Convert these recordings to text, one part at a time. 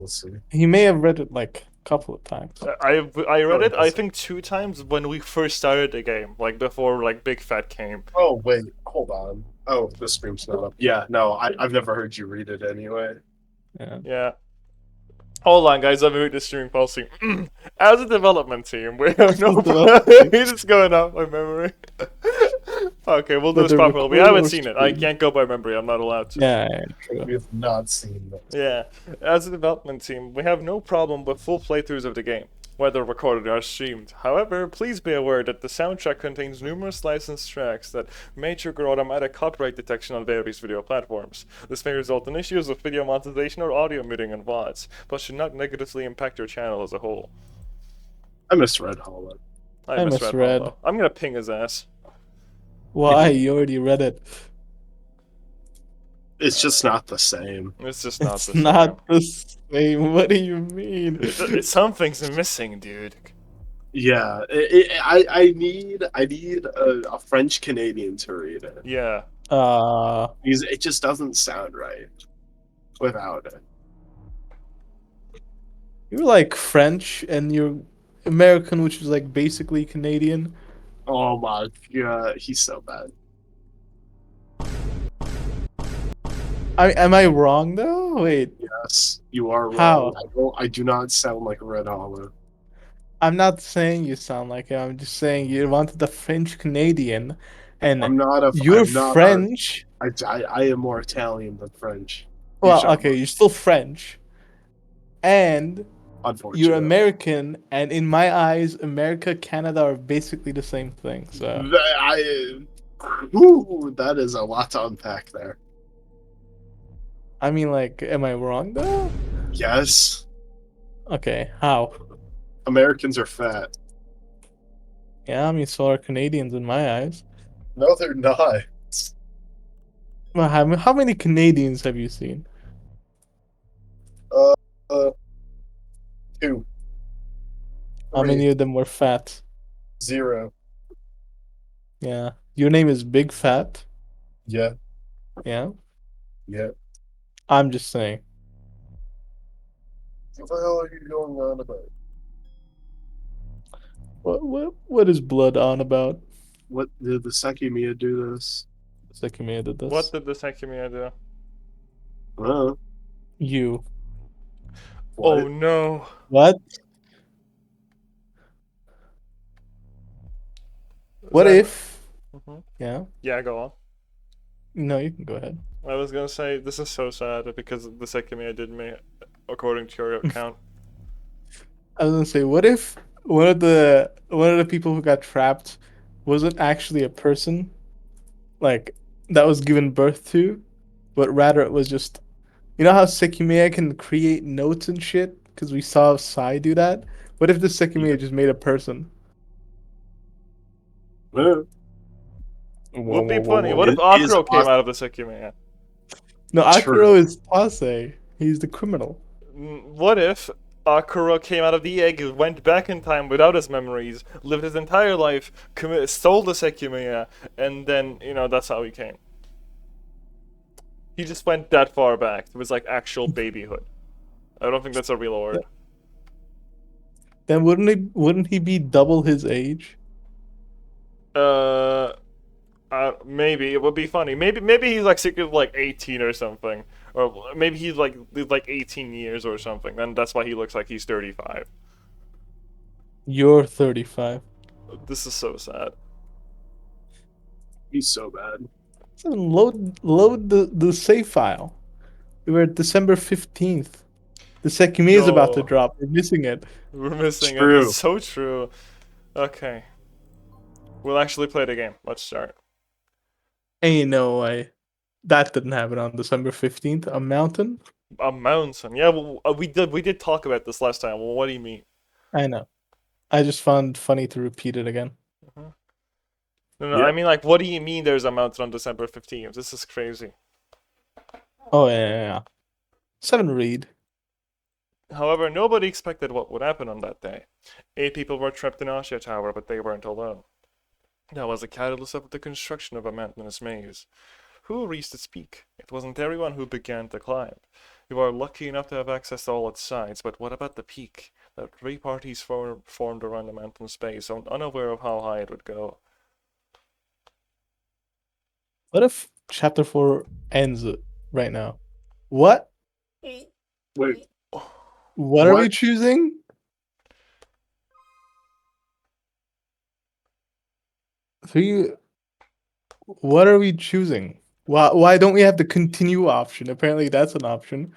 We'll see. He may have read it like a couple of times. I read Oh, it, I yes. think 2 times when we first started the game, like before like Big Fat came. Oh, wait, hold on. Oh, the stream's not up. Yeah, no, I've never heard you read it anyway. Yeah. Yeah. Hold on, guys. Let me read the streaming policy. As a development team, we have no. What the He's just going off my memory. Okay, we'll do But this the properly. We record haven't or seen it. I stream? can't go by memory. I'm not allowed to. Yeah, yeah, true. We have not seen this. Yeah. As a development team, we have no problem with full playthroughs of the game, whether recorded or streamed. However, please be aware that the soundtrack contains numerous licensed tracks that may trigger automatic copyright detection on various video platforms. This may result in issues with video monetization or audio muting in VODs, but should not negatively impact your channel as a whole. I misread Hollow. I I misread misread. Hollow. I'm gonna ping his ass. Why? You already read it. It's just not the same. It's just not It's the same. not the same. What do you mean? Something's missing, dude. Yeah, I need a French Canadian to read it Yeah. because it just doesn't sound right without it. You're like French and you're American, which is like basically Canadian. Oh my god, he's so bad. Am I wrong though? Wait, Yes, you are wrong. how? I do not sound like Red Hollow. I'm not saying you sound like it. I'm just saying you wanted the French Canadian, and you're I'm not a. French. I am more Italian than French. You Well, shut okay, up. you're still French, and you're Unfortunately, American. And in my eyes, America, Canada are basically the same thing. So, ooh, that is a lot to unpack there. I mean, like, am I wrong though? Yes, Okay, how? Americans are fat. Yeah, I mean, so are Canadians in my eyes. No, they're not. Well, how many Canadians have you seen? Uh, uh, two, How many three, of them were fat? 0. Yeah. Your name is Big Fat. Yeah, Yeah. yeah. I'm just saying. What the hell are you going on about? What is blood on about? What did the Sekimeiya do this? Sekimeiya did What this. did the Sekimeiya do? Uh, You. Oh what? no. What? Is What that? if? Mhm. Yeah. Yeah, go on. No, you can go ahead. I was gonna say this is so sad because the Sekimeiya did me, according to your account. I was gonna say, what if one of the people who got trapped wasn't actually a person, like that was given birth to, but rather it was just, you know how Sekimeiya can create notes and shit? Because we saw Sai do that. What if the Yeah. Sekimeiya just made a person? Uh, Whoa, Would be whoa, whoa, funny. whoa, What if whoa. is Akuro came out of the Sekimeiya? No, true. Akuro is Tase. He's the criminal. What if Akuro came out of the egg, went back in time without his memories, lived his entire life, stole the Sekimeiya, and then, that's how he came. He just went that far back. It was like actual babyhood. I don't think that's a real word. Then wouldn't he be double his age? Uh, maybe it would be funny. Maybe he's like secretly like 18 or something, or maybe he's like lived like 18 years or something. Then that's why he looks like he's 35. You're 35. This is so sad. He's so bad. So load the save file. We were at December 15th. The Sekime is about to Yo, drop. We're missing it. we're missing it. It's True. so true. Okay, we'll actually play the game. Let's start. Ain't no way. That didn't happen on December 15th. A mountain? A mountain. Yeah, well, we did talk about this last time. Well, what do you mean? I know. I just found funny to repeat it again. Mhm. No, I Yep. mean like, what do you mean? There's a mountain on December 15th. This is crazy. Oh, yeah. 7 read. However, nobody expected what would happen on that day. 8 people were trapped in Asia Tower, but they weren't alone. That was a catalyst of the construction of a mountainous maze. Who reached its peak? It wasn't everyone who began to climb. You are lucky enough to have access to all its sides, but what about the peak? The three parties formed around the mountain space, so unaware of how high it would go. What if chapter 4 ends right now? What? Wait, What are we what? choosing? Three. What are we choosing? Why don't we have the continue option? Apparently that's an option.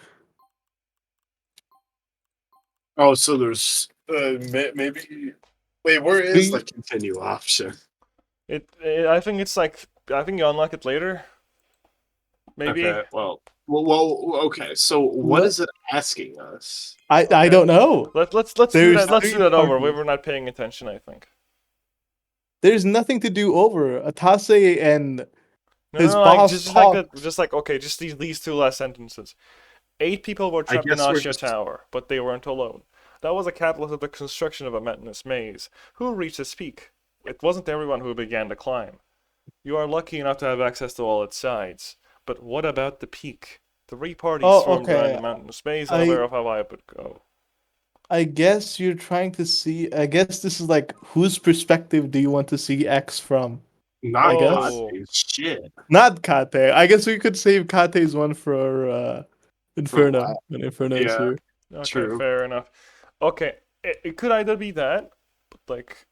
Oh, so there's maybe. Wait, where is the Three. continue option? I think it's like, I think you unlock it later. Maybe. Okay, okay. So what Let- is it asking us? I Okay. don't know. Let's do There's that. Let's do three that over. We parties. were not paying attention, I think. There's nothing to do over. Atase and No, his no, like boss just like that. talked. Just like okay, just these two last sentences. 8 people were I trapped in guess we're Ashia just Tower, but they weren't alone. That was a catalyst of the construction of a mountainous maze. Who reached its peak? It wasn't everyone who began to climb. You are lucky enough to have access to all its sides. But what about the peak? Three parties Oh, formed around okay. the mountainous maze, I unaware of how high it would go. I guess you're trying to see. I guess this is like whose perspective do you want to see X from? I not guess Oh, Kate. Shit. not Kate. I guess we could save Kate's one for For Inferno when Inferno is yeah, here. okay, true. fair enough. Okay, it could either be that, but like,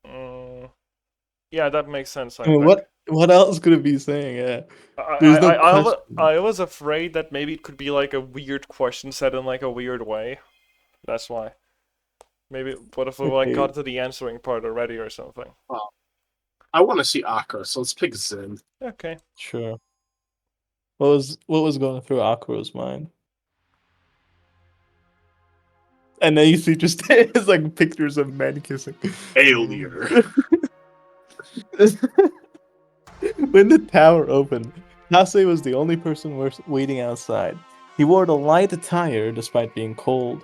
mm, yeah, that makes sense, I I mean, think. what else could it be saying? Yeah, I, there's I, no I, I, wa- question. I was afraid that maybe it could be like a weird question said in like a weird way. That's why. Maybe, what if we like Okay, got to the answering part already or something? Well, I want to see Akra, so let's pick Zen. Okay. sure. What was going through Akura's mind? And then you see just it's like pictures of men kissing. Failure. When the tower opened, Nase was the only person waiting outside. He wore the light attire despite being cold.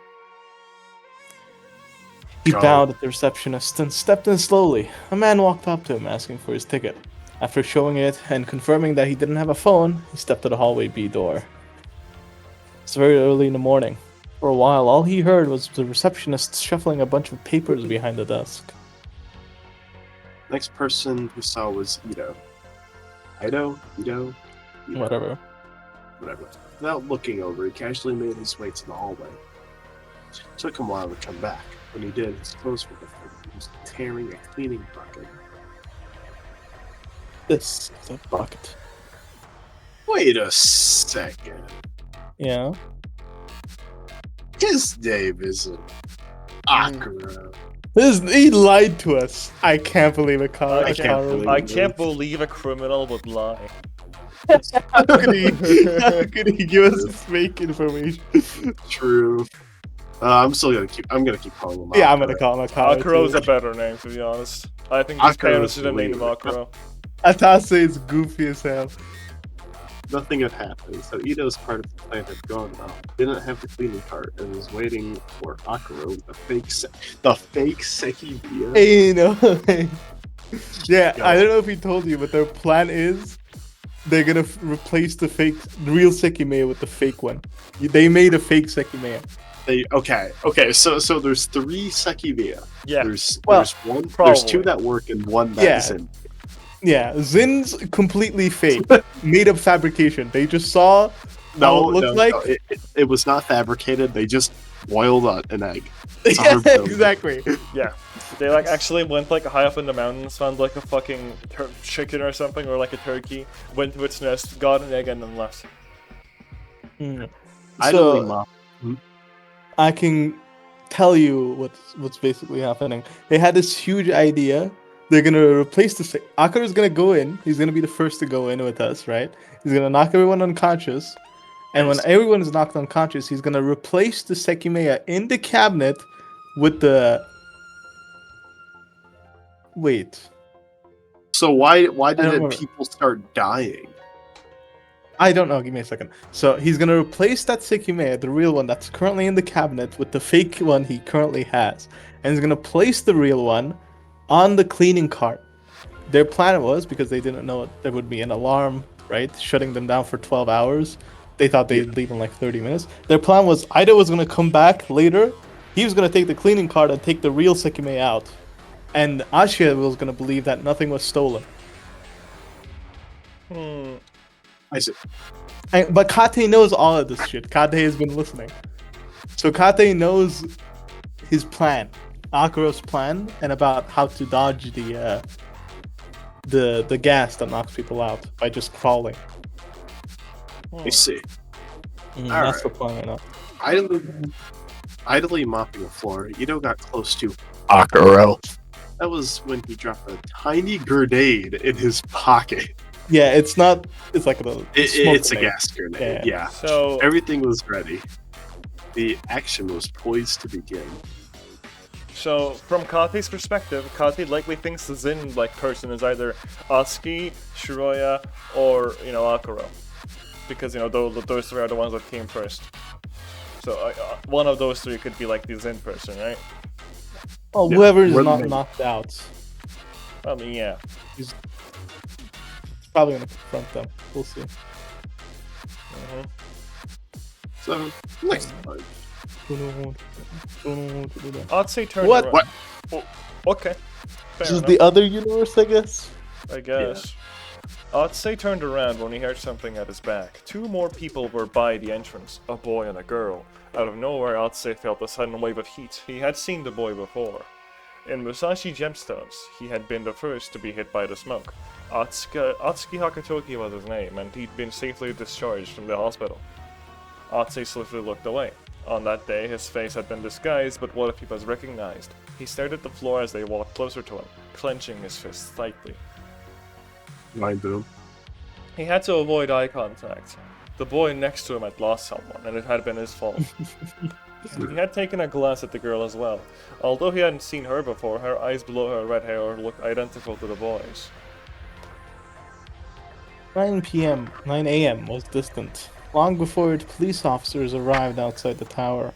He Go. bowed at the receptionist and stepped in slowly. A man walked up to him asking for his ticket. After showing it and confirming that he didn't have a phone, he stepped to the hallway B door. It's very early in the morning. For a while, all he heard was the receptionist shuffling a bunch of papers behind the desk. Next person who saw was Ito. Ito? Whatever. Whatever. Without looking over, he casually made his way to the hallway. It took him a while to come back. When he did, his clothes were different. He was tearing a cleaning bucket. This is a bucket. Wait a second. Yeah. His name isn't Akira. He lied to us. I can't believe it, Kara. I can't believe I it. can't believe a criminal would lie. How could he give us fake information? True. I'm gonna keep calling him. Yeah, I'm gonna Akira. call him a Kara. Akuro's too. a better name, to be honest. I think his Akuro's parents should have way named him better. Akuro. Atase is goofy as hell. Nothing had happened, so Ito's part of the plan had gone well. Didn't have the cleaning cart and was waiting for Akuro, the fake Sekimeiya. Hey, you know. Yeah, Go. I don't know if he told you, but their plan is they're gonna replace the real Sekimeiya with the fake one. They made a fake Sekimeiya. Okay. So there's 3 Sekimeiya. Yeah. There's Well, one. There's probably. 2 that work and one that Yeah. isn't. Yeah, Zin's completely fake, made up fabrication. They just saw how it looked like. No, it was not fabricated. They just boiled an egg. It's a Yeah, hard boiled egg. exactly. Yeah. They like actually went like high up in the mountains, found like a fucking chicken or something, or like a turkey, went to its nest, got an egg, and then left. I So don't know. I can tell you what's basically happening. They had this huge idea. They're gonna replace the Akira's gonna go in. He's gonna be the first to go in with us, right? He's gonna knock everyone unconscious, and when Nice. everyone is knocked unconscious, he's gonna replace the Sekimeiya in the cabinet with the. Wait, So why don't did remember. people start dying? I don't know. Give me a second. So he's gonna replace that Sekimeiya, the real one that's currently in the cabinet, with the fake one he currently has, and he's gonna place the real one on the cleaning cart. Their plan was, because they didn't know there would be an alarm, right, shutting them down for 12 hours, They thought they'd leave in like 30 minutes. Their plan was Ida was gonna come back later. He was gonna take the cleaning cart and take the real Sekimeiya out, and Ashia was gonna believe that nothing was stolen. I see. But Kate knows all of this shit. Kate has been listening, so Kate knows his plan, Akuro's plan, and about how to dodge the gas that knocks people out by just crawling. I see. That's the plan right now. Idly mopping the floor, Ito got close to Akuro. That was when he dropped a tiny grenade in his pocket. Yeah, it's not. It's like It's a gas grenade. Yeah. So Everything was ready. The action was poised to begin. So, from Kate's perspective, Kate likely thinks the Zin person is either Atsuki, Shiroya, or Akuro, because those three are the ones that came first. So one of those three could be like the Zin person, right? Oh, whoever is not knocked out. I mean, yeah. He's probably gonna confront them. We'll see. So next time. I'd say turn What? around. What? Oh, okay. This Fair is enough, the other universe, I guess. I guess. Atse turned around when he heard something at his back. Two more people were by the entrance, a boy and a girl. Out of nowhere, Atse felt a sudden wave of heat. He had seen the boy before. In Musashi Gemstones, he had been the first to be hit by the smoke. Atsuki Hakatoki was his name, and he'd been safely discharged from the hospital. Atse swiftly looked away. On that day, his face had been disguised, but what if he was recognized? He stared at the floor as they walked closer to him, clenching his fists tightly. Mind boom. He had to avoid eye contact. The boy next to him had lost someone, and it had been his fault. He had taken a glance at the girl as well. Although he hadn't seen her before, her eyes below her red hair looked identical to the boy's. 9 a.m. was distant, long before the police officers arrived outside the tower.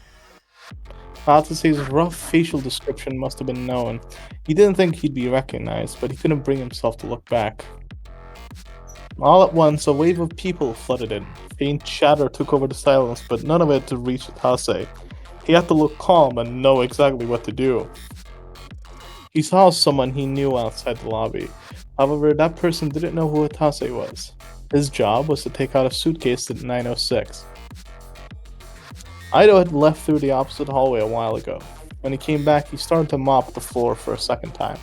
Atsu's rough facial description must have been known. He didn't think he'd be recognized, but he couldn't bring himself to look back. All at once, a wave of people flooded in. Faint chatter took over the silence, but none of it to reach Atase. He had to look calm and know exactly what to do. He saw someone he knew outside the lobby. However, that person didn't know who Atase was. His job was to take out a suitcase at 906. Ido had left through the opposite hallway a while ago. When he came back, he started to mop the floor for a second time.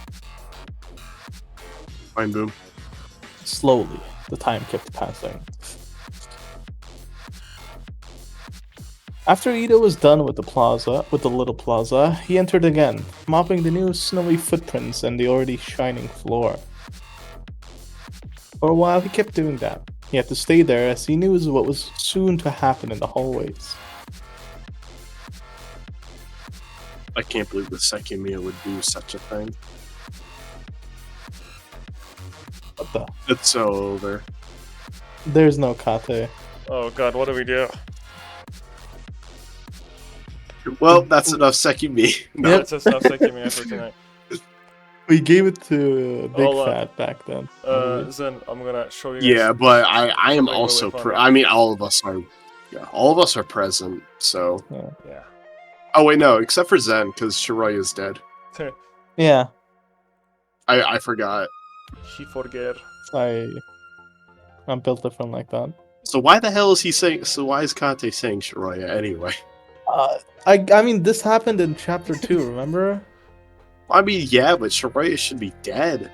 Mind boom. Slowly, the time kept passing. After Ito was done with the little plaza, he entered again, mopping the new snowy footprints and the already shining floor. For a while, he kept doing that. He had to stay there as he knew what was soon to happen in the hallways. I can't believe the Sekimeiya would do such a thing. What the? It's so over. There's no Kate. Oh god, what do we do? Well, that's enough Sekimeiya. No. That's just enough Sekimeiya for tonight. We gave it to Big Hold on. Fat back then. Zen, I'm gonna show you. Yeah, but I am Something also. really funny. I mean, all of us are. Yeah, all of us are present. So. Yeah. Oh wait, no, except for Zen, because Shiroya is dead. Yeah, I forgot. She forget. I'm built different like that. So why the hell is he saying? So why is Kate saying Shiroya anyway? I mean, this happened in chapter 2, remember? I mean, yeah, but Shiroya should be dead.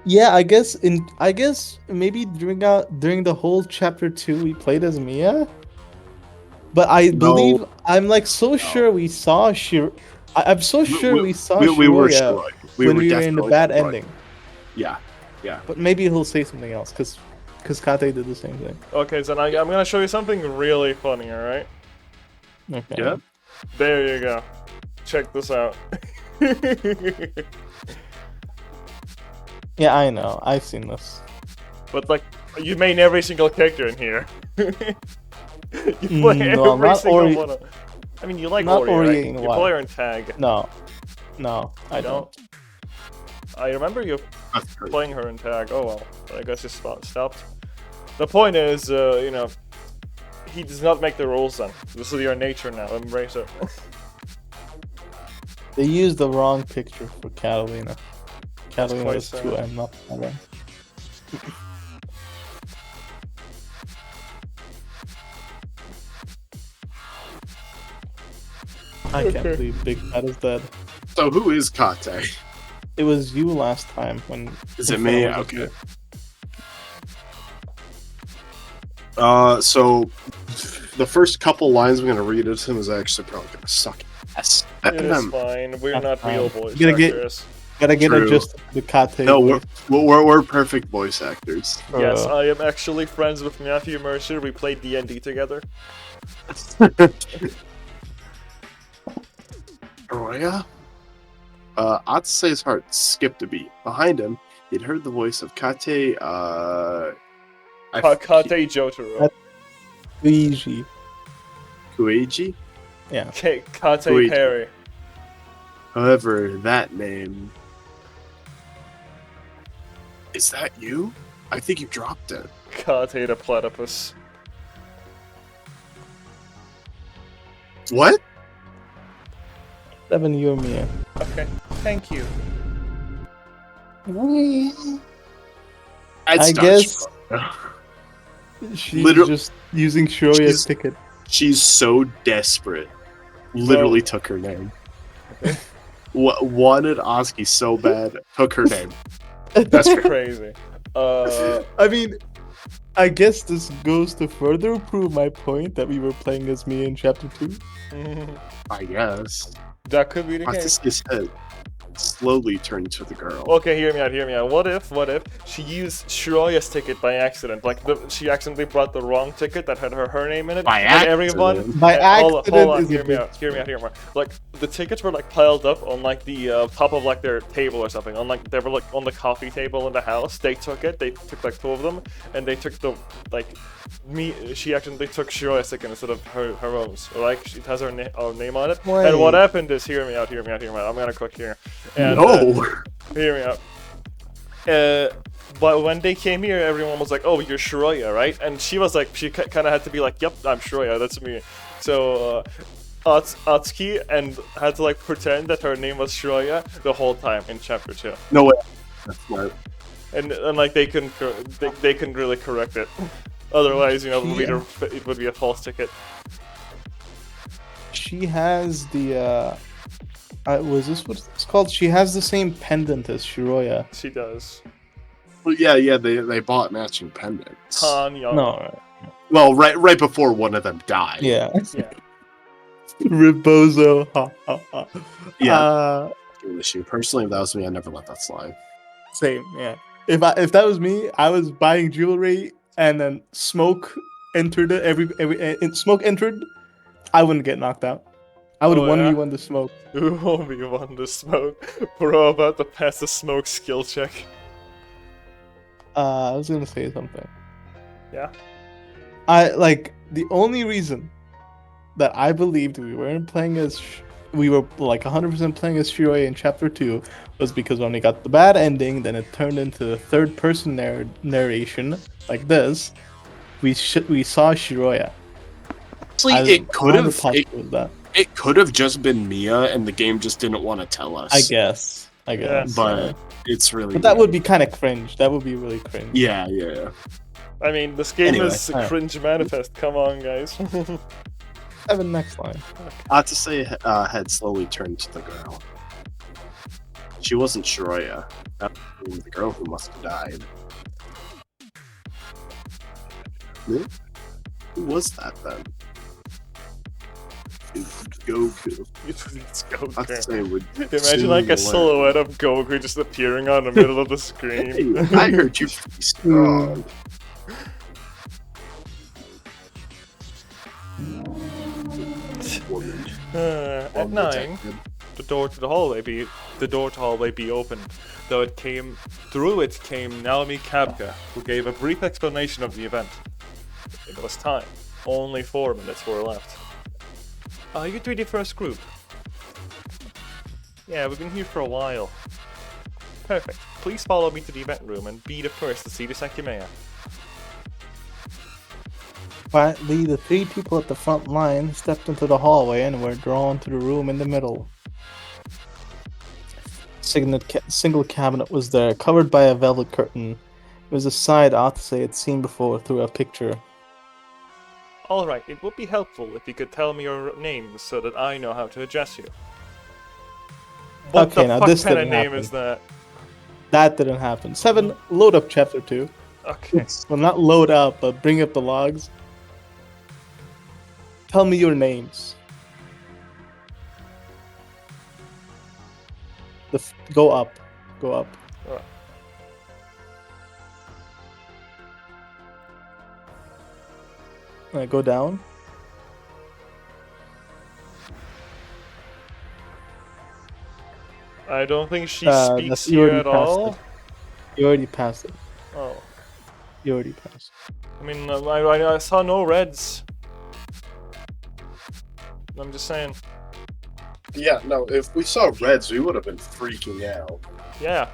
Yeah, I guess maybe during the whole chapter 2 we played as Mia. But I believe I'm like so sure we saw I'm so sure we saw we were Shiroya Shiroya. when were we were in the definitely bad Shiroya. ending. Yeah. But maybe he'll say something else because Kate did the same thing. Okay, Zen, I'm gonna show you something really funny, alright? Okay. Yeah. There you go. Check this out. Yeah, I know. I've seen this. But like, you made every single character in here. You play No, every not single Ori. one of... I mean, you like Not Ori, Ori right? and You what? play her in Tag. No, I don't. I remember you That's crazy. playing her in Tag. Oh well, I guess you stopped. The point is, he does not make the rules then. This is your nature now. Embrace it. They used the wrong picture for Catalina. Catalina quite is sad. 2M, not 1. I can't Okay. believe Big Bad is dead. So who is Kate? It was you last time when. Is it when me? I was Okay. here. So the first couple lines I'm gonna read at him is actually probably gonna suck ass. It is fine. We're That's not real fine. voice You gotta get- actors. Gotta get True. adjusted to the Kate. No, voice. we're perfect voice actors. Yes, I am actually friends with Matthew Mercer. We played D&D together. Aroya? Atsuse's heart skipped a beat. Behind him, he'd heard the voice of Kate, Kate Jotaro. Luigi. Kueiji? Yeah. Kate Luigi. Perry. However, that name... Is that you? I think you dropped it. Kate the Platypus. What? 7 you're Mia. Okay, thank you. I guess- She's Literal- just using Shiroya's She's- ticket. She's so desperate. Literally took her name. Wanted Oski so bad, took her name. That's crazy. I mean, I guess this goes to further prove my point that we were playing as Mia in chapter 2. I guess. That could be the case. Atsuse's head slowly turned to the girl. Okay, hear me out. What if she used Shiroya's ticket by accident? Like, she accidentally brought the wrong ticket that had her name in it. By and everyone, accident? By hold accident on, is a hear me big out. Like, the tickets were, like, piled up on, like, the top of, like, their table or something. On, like, they were, like, on the coffee table in the house. They took it. They took, like, 2 of them. And they took the, like, she accidentally took Shiroya's ticket instead of her own. So, like, it has her name on it. Wait. And what happened is, hear me out. I'm gonna cook here. And, No! hear me out. But when they came here, everyone was like, "Oh, you're Shiroya, right?" And she was like, she kind of had to be like, "Yep, I'm Shiroya. That's me." So Atsuki and had to like pretend that her name was Shiroya the whole time in chapter 2, No way. That's smart. and like they couldn't really correct it. Otherwise, you know, it would be a false ticket. She has the was this what it's called? She has the same pendant as Shiroya. She does. Well, yeah, they bought matching pendants. Tanya. No. Well, right before one of them died. Yeah. Yeah. Rebozo. Ha, ha, ha. Yeah. Issue. Personally, if that was me, I'd never let that slide. Same. Yeah. If that was me, I was buying jewelry and then smoke entered it. Smoke entered, I wouldn't get knocked out. I would Oh, yeah? 1v1 the smoke. Who will be one to smoke? Bro, about to pass the smoke skill check. I was gonna say something. Yeah. The only reason that I believed we weren't playing as we were like 100% playing as Shiroya in chapter 2 was because when we got the bad ending, then it turned into the third person narration like this. We saw Shiroya. Actually, I was it could 100% have positive with that. it could have just been Mia, and the game just didn't want to tell us. I guess. But it's really. But that would be kind of cringe. That would be really cringe. Yeah. I mean, this game Anyway, is a cringe manifest. Come on, guys. 7 next line. Atsuse had slowly turned to the girl. She wasn't Shiroya. That was the girl who must have died. Who was that then? It's Goku. It's Goku. Atsuse would. Imagine soon like a learn. silhouette of Goku just appearing on the middle of the screen. Hey, I heard you pretty strong. Woman. At Well 9, protected. the door to the hallway be opened. Through it came Naomi Kapka, who gave a brief explanation of the event. It was time. Only 4 minutes were left. You three the first group. Yeah, we've been here for a while. Perfect. Please follow me to the event room and be the first to see the Sekimeiya. Quietly, the three people at the front line stepped into the hallway and were drawn to the room in the middle. Single cabinet was there, covered by a velvet curtain. It was a side Atase had seen before through a picture. Alright, it would be helpful if you could tell me your names so that I know how to address you. What Okay, the now fuck this kind of didn't name happen. is that? That didn't happen. 7, load up chapter 2. Okay. Well, not load up, but bring up the logs. Tell me your names. Go up. Go up. Alright. Go down. I don't think she That's- speaks you here already at passed all. it. You already passed it. Oh. You already passed. I mean, I saw no reds. I'm just saying. Yeah, no, if we saw reds, we would have been freaking out. Yeah.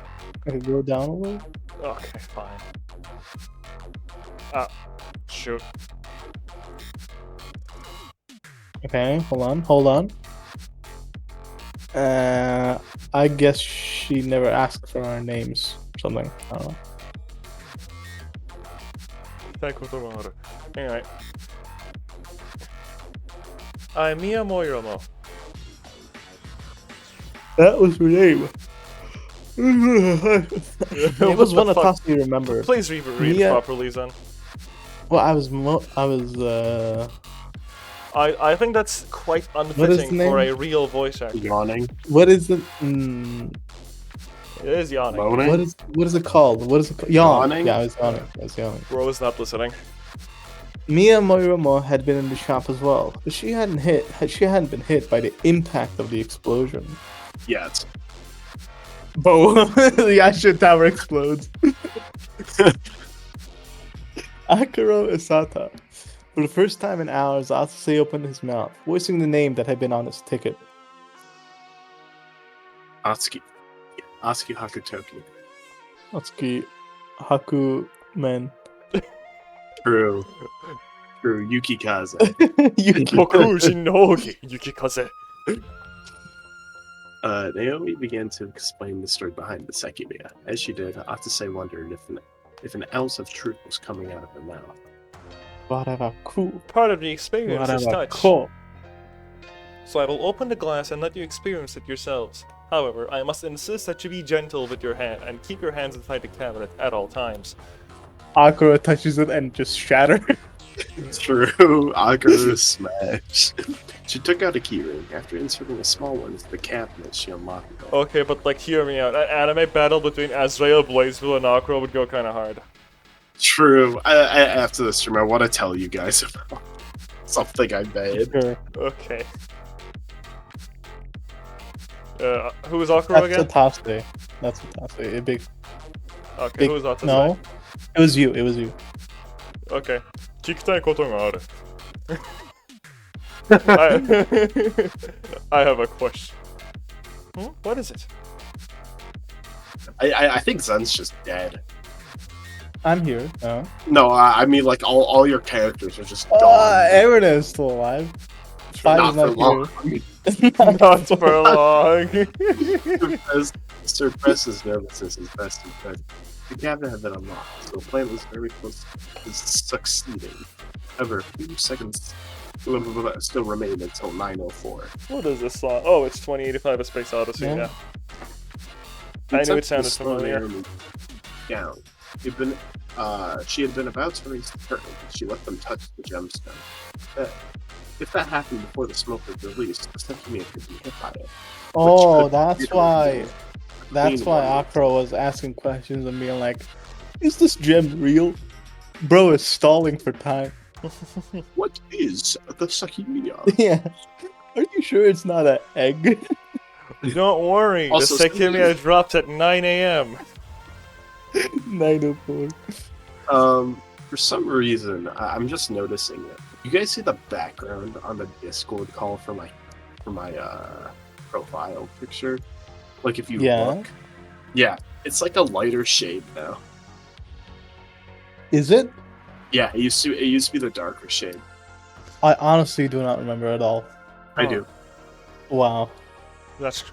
Okay, go down a little. Okay, fine. Ah, shoot. Okay, hold on. I guess she never asked for our names or something. I don't know. Anyway. I'm Miya Moiromo. That was her name. It was one of the tough you remember. Please read it Miya- properly, then. Well, I I think that's quite is unfitting the for name? a real voice actor. Yawning, what is it? It is yawning. moaning. What is it called? What is it called? Yawning. Yawning? Yeah, I was yawning. Bro is not listening. Miya Moiromo had been in the shop as well, but she hadn't been hit by the impact of the explosion. Yet. Bo, the Asha Tower explodes. Akiro Isata. For the first time in hours, Atase opened his mouth, voicing the name that had been on his ticket. Atsuki Hakutoki. Atsuki Haku Men. True. Yukikaze. Bokuji nogi yukikaze. Naomi began to explain the story behind the Sekimeiya. As she did, Atase wondered if an ounce of truth was coming out of her mouth. Whatever cool. Part of the experience is Whatever touch. cool. So I will open the glass and let you experience it yourselves. However, I must insist that you be gentle with your hand and keep your hands inside the cabinet at all times. Akira touches it and just shatters. True. Akira smash. She took out a keyring. After inserting a small one into the cabinet, she unlocked it. Okay, but like, hear me out. An anime battle between Azrael, Blazeville, and Akro would go kind of hard. True. After this stream, I want to tell you guys about something I made. Sure. Okay. Who was Akro That's again? Atase. That's Atase. A big. Okay, who was Atase? No. It was you. Okay. 聞きたいことがある. I have a question. What is it? I think Zen's just dead. I'm here. No. No, I mean like all your characters are just gone. Aaron is still alive. Not for long. Not for long. Suppresses nervousness is best in present. The cabinet had been unlocked, so the plan was very close to succeeding. However, a few seconds still remained until 9:04. What is this song? Oh, it's 2085: A Space Odyssey. Yeah. I knew it sounded familiar. Down. She had been about to raise the curtain. She let them touch the gemstone. If that happened before the smoke was released, the Sekimeiya could be hit by it. Oh, could that's be why. That's clean why one. Akro was asking questions and being like, "Is this gem real?" Bro is stalling for time. What is the Sekimeiya? Yeah. Are you sure it's not an egg? Don't worry, Also, the Sekimeiya drops at 9 a.m. 904. For some reason, I'm just noticing it. You guys see the background on the Discord call for my profile picture? Like if you look, yeah, it's like a lighter shade now. Is it? Yeah, it used to be the darker shade. I honestly do not remember at all. I Oh, do. Wow. That's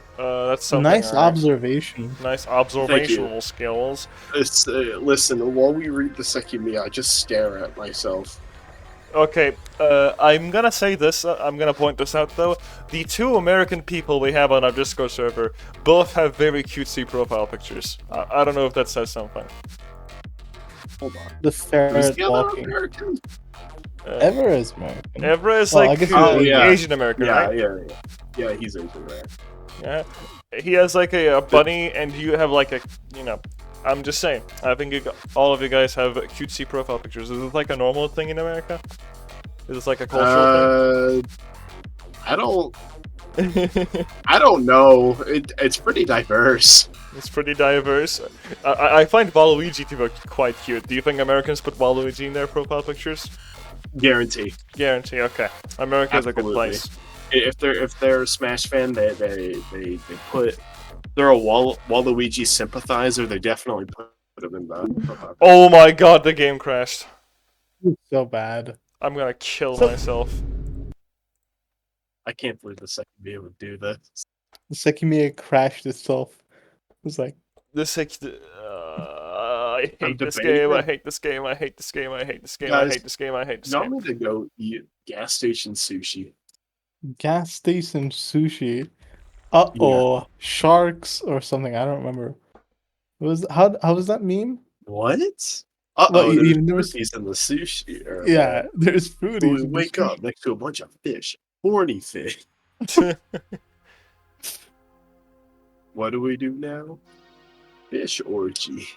something. Nice alright. observation. Nice observational skills. Listen, while we read the Sekimeiya, I just stare at myself. Okay, I'm gonna say this, I'm gonna point this out though. The two American people we have on our Discord server both have very cutesy profile pictures. I don't know if that says something. Hold on. The Who's ferret the other walking. American? Ever is American. Evra is Well, I like guess Oh, yeah. Asian American, Yeah, right? yeah, he's Asian, right? Yeah. He has like a bunny, and you have like a, I'm just saying. I think all of you guys have cutesy profile pictures. Is it like a normal thing in America? Is this like a cultural I don't thing? I don't know. It's pretty diverse. It's pretty diverse. I find Waluigi to be quite cute. Do you think Americans put Waluigi in their profile pictures? Guarantee. Guarantee. Okay, America's a good Absolutely. place. If they're a Smash fan, they put they're a Waluigi sympathizer. They definitely put him in the. Oh my god, the game crashed. So bad. I'm gonna kill So- myself. I can't believe the second be able to do this. The Sekimeiya crashed itself. It was like, This I hate this debating game. I that. hate this game. I hate this game. I hate this game. I Guys, hate this game. I hate this You game. want me to go eat gas station sushi? gas station sushi. Uh-oh. Sharks or something. I don't remember. How was that meme? What? Uh Well, oh, you- there's you've never cookies in the sushi. Or, Yeah, there's foodies. we in wake this up next to a bunch of fish, horny fish. What do we do now? Fish orgy.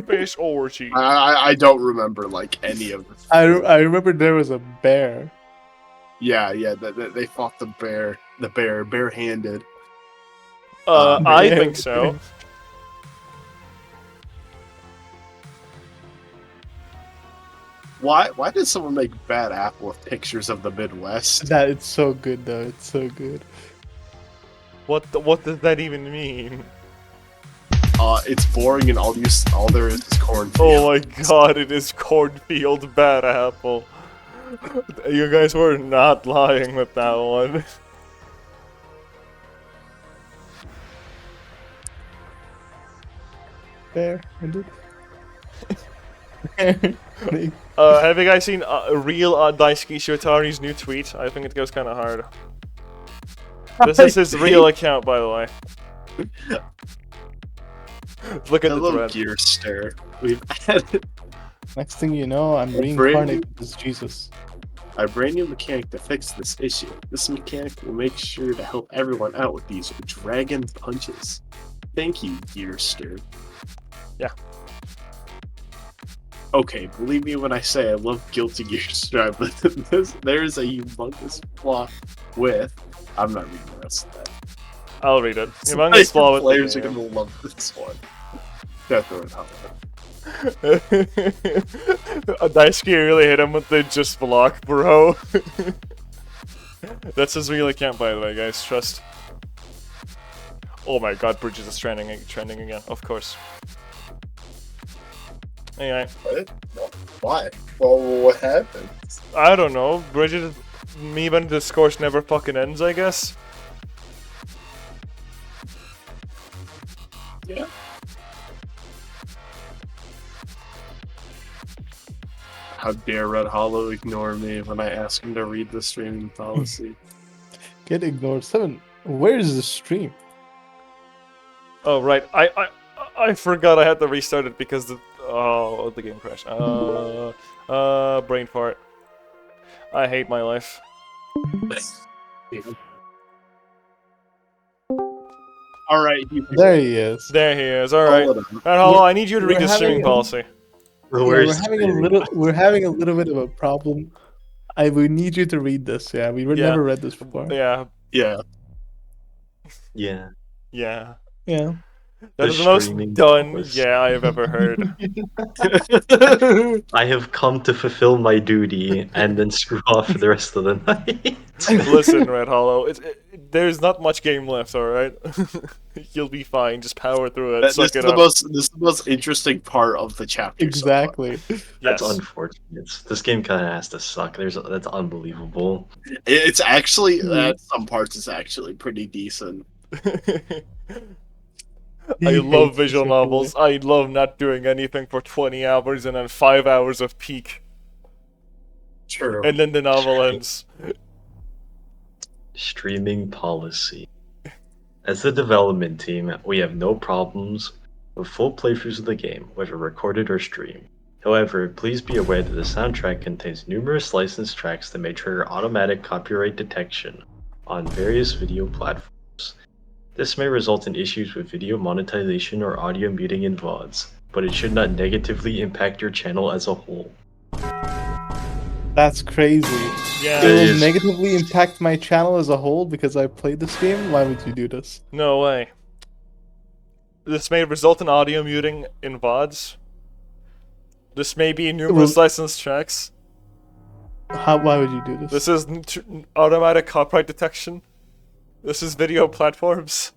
Fish orgy. I don't remember like any of the. I remember there was a bear. Yeah, they fought the bear barehanded. I Yeah. think so. Why did someone make Bad Apple with pictures of the Midwest? That it's so good though. It's so good. What does that even mean? It's boring and all there is cornfield. Oh my god, it is cornfield bad apple. You guys were not lying with that one. Bear. Have you guys seen real Daisuke Shotari's new tweet? I think it goes kind of hard. This is his real account, by the way. Look at the Hello, thread. Gear Stare. We've added Next thing you know, I'm Brand- reincarnated as Jesus. a brand new mechanic to fix this issue. This mechanic will make sure to help everyone out with these dragon punches. Thank you, Gear Stare. Yeah. Okay, believe me when I say I love Guilty Gear Strive, but there is a humongous flaw with. I'm not reading the rest of that. I'll read it. Humongous flaw with Players the are gonna love this one. Definitely not. Daisuke really hit him with the just block, bro. That's his real account, by the way, guys. Trust. Oh my god, Bridges is trending again, of course. Anyway, What? Why? Well, what happened? I don't know. Bridget, me when the discourse never fucking ends, I guess. Yeah. How dare Red Hollow ignore me when I ask him to read the streaming policy? Get ignored. Seven. Where is the stream? Oh right, I forgot I had to restart it because the game crashed. Brain fart. I hate my life. All right, There he is. There he is. All right. Hold on. Alright, hello. I need you to read we're the streaming having a- policy. Yeah, we're having a little bit of a problem. We need you to read this. Yeah, we Yeah. never read this before. Yeah. Yeah. Yeah. Yeah. Yeah. That The is the most streaming done policy. yeah I have ever heard. I have come to fulfill my duty and then screw off for the rest of the night. Listen, Red Hollow, there's not much game left, alright? You'll be fine, just power through it, This suck is it the up. most interesting part of the chapter. So far. Exactly. That's Yes. unfortunate. This game kind of has to suck. That's unbelievable. It's actually Mhm. at some parts it's actually pretty decent. I He love hates visual Sekimeiya. novels. I love not doing anything for 20 hours and then 5 hours of peak. True. And then the novel ends. Streaming policy. As the development team, we have no problems with full playthroughs of the game, whether recorded or streamed. However, please be aware that the soundtrack contains numerous licensed tracks that may trigger automatic copyright detection on various video platforms. This may result in issues with video monetization or audio muting in VODs, but it should not negatively impact your channel as a whole. That's crazy. Yeah. It will is- negatively impact my channel as a whole because I played this game. Why would you do this? No way. This may result in audio muting in VODs. This may be numerous licensed tracks. Why would you do this? This is automatic copyright detection. This is video platforms.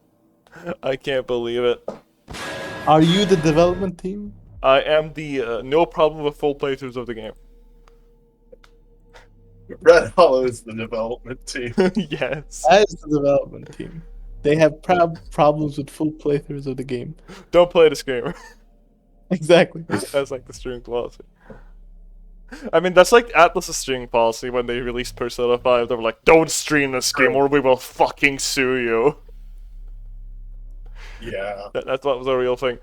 I can't believe it. Are you the development team? I am the no problem with full playthroughs of the game. Red Hollow is the development team. Yes. As the development team, they have problems with full playthroughs of the game. Don't play this game. Exactly. That's like the streaming policy. I mean, that's like Atlas's streaming policy when they released Persona 5. They were like, don't stream this game or we will fucking sue you. Yeah. That's what was a real thing.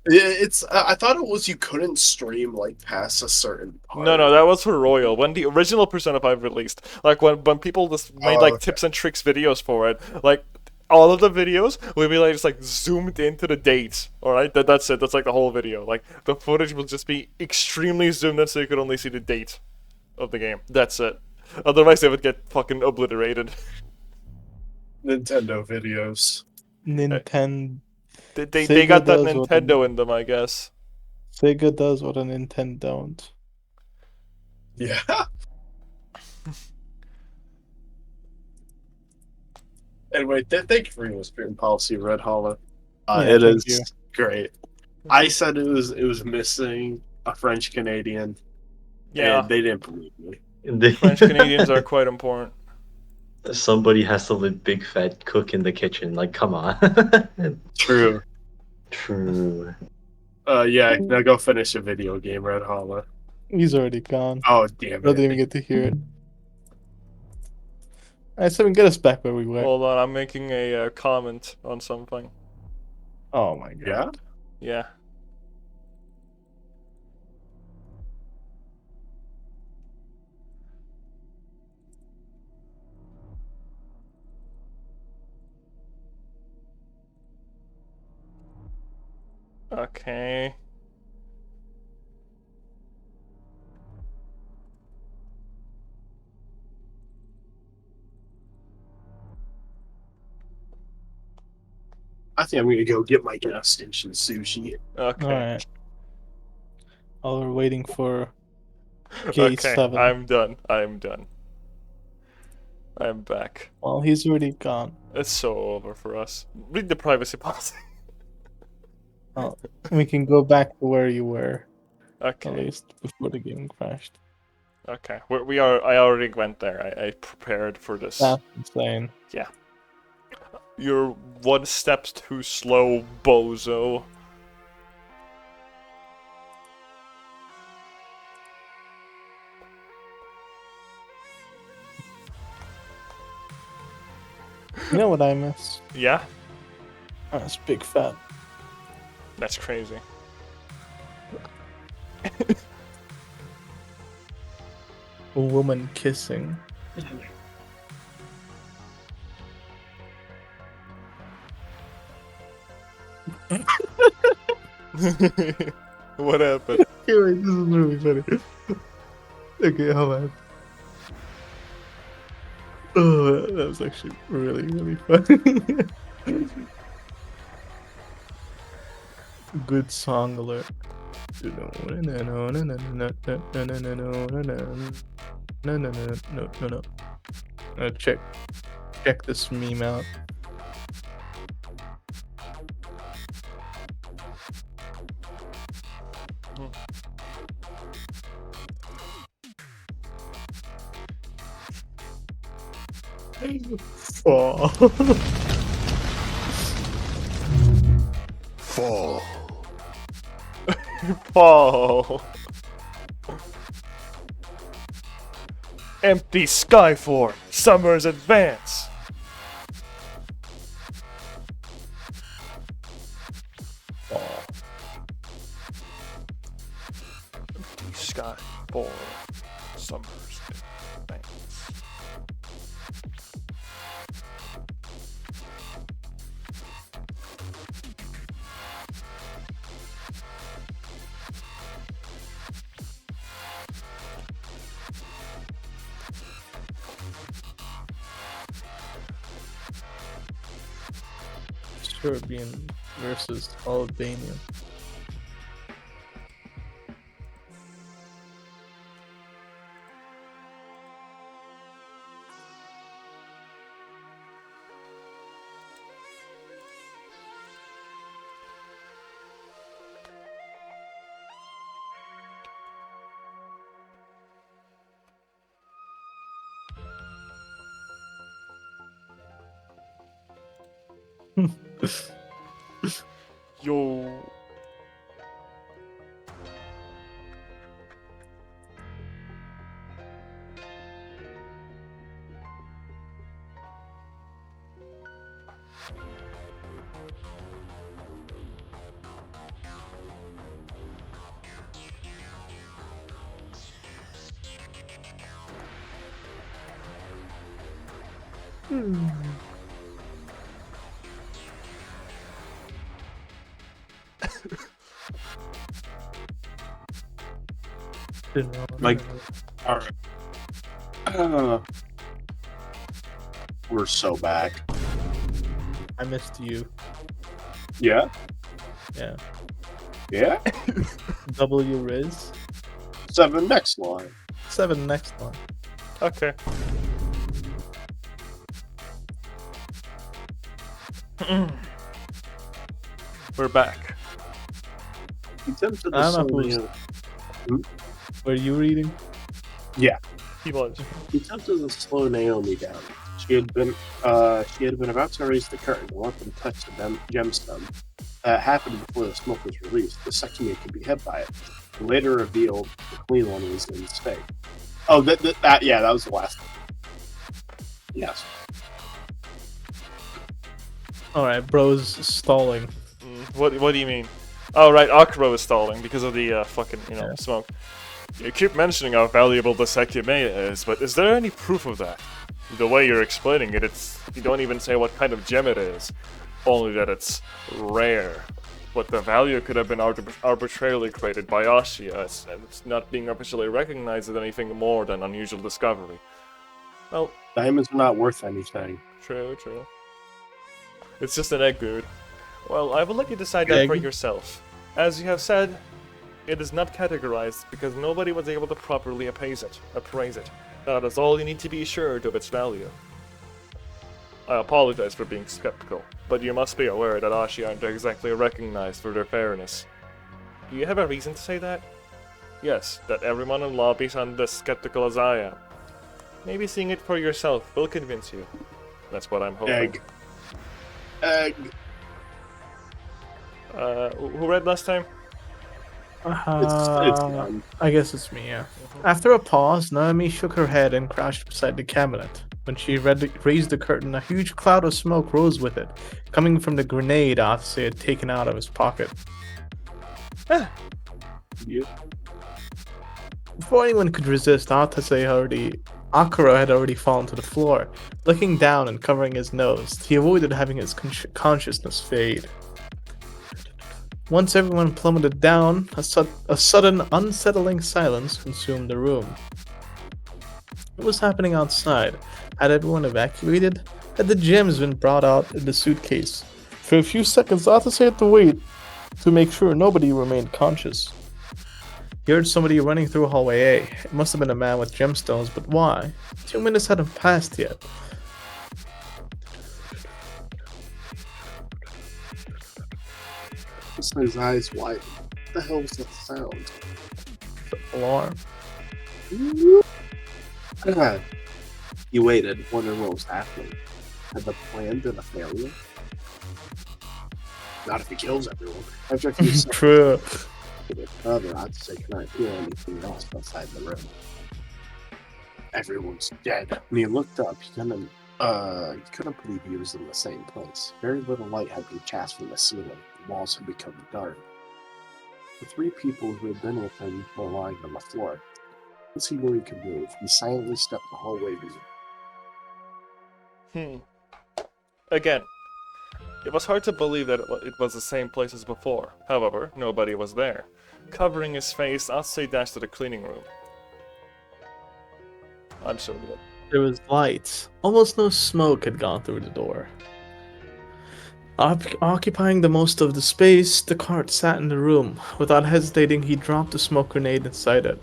It's. I thought it was you couldn't stream like past a certain part. No, that was for Royal. When the original Persona 5 released, like when people just made like tips and tricks videos for it, like all of the videos would be like just like zoomed into the date. All right, that's it. That's like the whole video. Like the footage will just be extremely zoomed in, so you could only see the date of the game. That's it. Otherwise, they would get fucking obliterated. Nintendo videos. Nintendo. They Sega got that does what Nintendo in them, I guess. Sega does what a Nintendo don't. Yeah. Anyway, thank you for your stream policy, Red Hollow. Yeah, It thank is you. great. I said it was missing a French Canadian. Yeah, And they didn't believe me. French Canadians are quite important. Somebody has to live big fat cook in the kitchen. Like, come on. True. True. Yeah. Now go finish a video game, Red Hollow. He's already gone. Oh damn I didn't it! even get to hear it. Alright, so get us back where we were. Hold on, I'm making a comment on something. Oh my god. Yeah. Yeah. Okay. I think I'm gonna go get my gas station sushi. Okay. Alright. While we're waiting for Gate Okay, 7. I'm done. I'm back. Well, he's already gone. It's so over for us. Read the privacy policy. We can go back to where you were, at Okay. least before the game crashed. Okay. We are. I already went there. I prepared for this. That's insane. You're one step too slow, bozo. You know what I miss? Yeah, That's big fat. that's crazy. A woman kissing. What happened? Okay, wait, this is really funny. Okay, hold on. Oh, that was actually really, really funny. Good song alert. No. Check this meme out. Oh. Fall. Fall. Empty Skyform. Summer's advance. Oh. Empty Skyform. Summer's advance. Serbian versus Albania. Yo. Like, alright. We're so back. I missed you. Yeah? Yeah. Yeah? W Riz. 7 next line. 7 next one. Okay. We're back. He tempted I to don't know slow who's- Were you reading? He was. He attempted to slow Naomi down. She had been about to raise the curtain and let them touch the gemstone. That happened before the smoke was released. The Sekimeiya could be hit by it. And later revealed the Queen One was in mistake. Oh, that was the last one. Yes. Alright, bro's stalling. What do you mean? Oh, right, Akro is stalling because of the fucking, Yeah. smoke. You keep mentioning how valuable the Sekimeiya is, but is there any proof of that? The way you're explaining it, you don't even say what kind of gem it is, only that it's rare. But the value could have been arbitrarily created by Ashia, and it's not being officially recognized as anything more than unusual discovery. Well, Diamonds are not worth anything. true. It's just an egg, dude. Well, I will let you decide that for Egg? yourself. As you have said, it is not categorized because nobody was able to properly appraise it. That is all you need to be assured of its value. I apologize for being skeptical, but you must be aware that Ashi aren't exactly recognized for their fairness. Do you have a reason to say that? Yes, that everyone in lobbies aren't as skeptical as I am. Maybe seeing it for yourself will convince you. That's what I'm hoping. Egg. Who read last time? It's done. I guess it's me, yeah. After a pause, Naomi shook her head and crouched beside the cabinet. When she raised the curtain, a huge cloud of smoke rose with it, coming from the grenade Athase had taken out of his pocket. Yeah. Before anyone could resist, Akira had already fallen to the floor. Looking down and covering his nose, he avoided having his consciousness fade. Once everyone plummeted down, a sudden unsettling silence consumed the room. What was happening outside? Had everyone evacuated? Had the gems been brought out in the suitcase? For a few seconds, Athase had to wait to make sure nobody remained conscious. He heard somebody running through hallway A. It must have been a man with gemstones, but why? 2 minutes hadn't passed yet. His eyes wide. What the hell was that sound? Alarm. He waited, wondering what was happening. Had the plan been a failure? Not if he kills everyone. After a few seconds, True. however, I'd say can I hear anything else outside the room? Everyone's dead. When he looked up, he couldn't believe he was in the same place. Very little light had been cast from the ceiling. The walls had become dark. The three people who had been with him were lying on the floor. Once he knew he could move, he silently stepped the hallway. Again, it was hard to believe that it was the same place as before. However, nobody was there. Covering his face, Atsui dashed to the cleaning room. I'm so good. There was light. Almost no smoke had gone through the door. Occupying the most of the space, the cart sat in the room. Without hesitating, he dropped the smoke grenade inside it.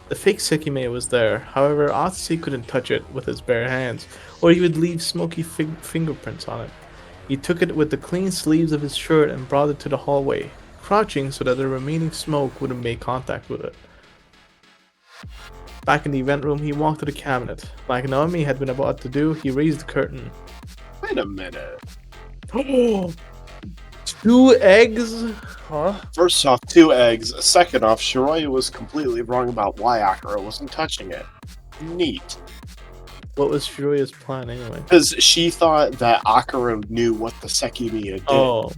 The fake Sekimeiya was there, however, Atsui couldn't touch it with his bare hands, or he would leave smoky fingerprints on it. He took it with the clean sleeves of his shirt and brought it to the hallway, crouching so that the remaining smoke wouldn't make contact with it. Back in the event room, he walked to the cabinet. Like Naomi had been about to do, he raised the curtain. Wait a minute. 2 eggs? Huh? First off, 2 eggs. Second off, Shiroi was completely wrong about why Akira wasn't touching it. Neat. What was Shiroya's plan anyway? Because she thought that Akira knew what the Sekimeiya did. Oh,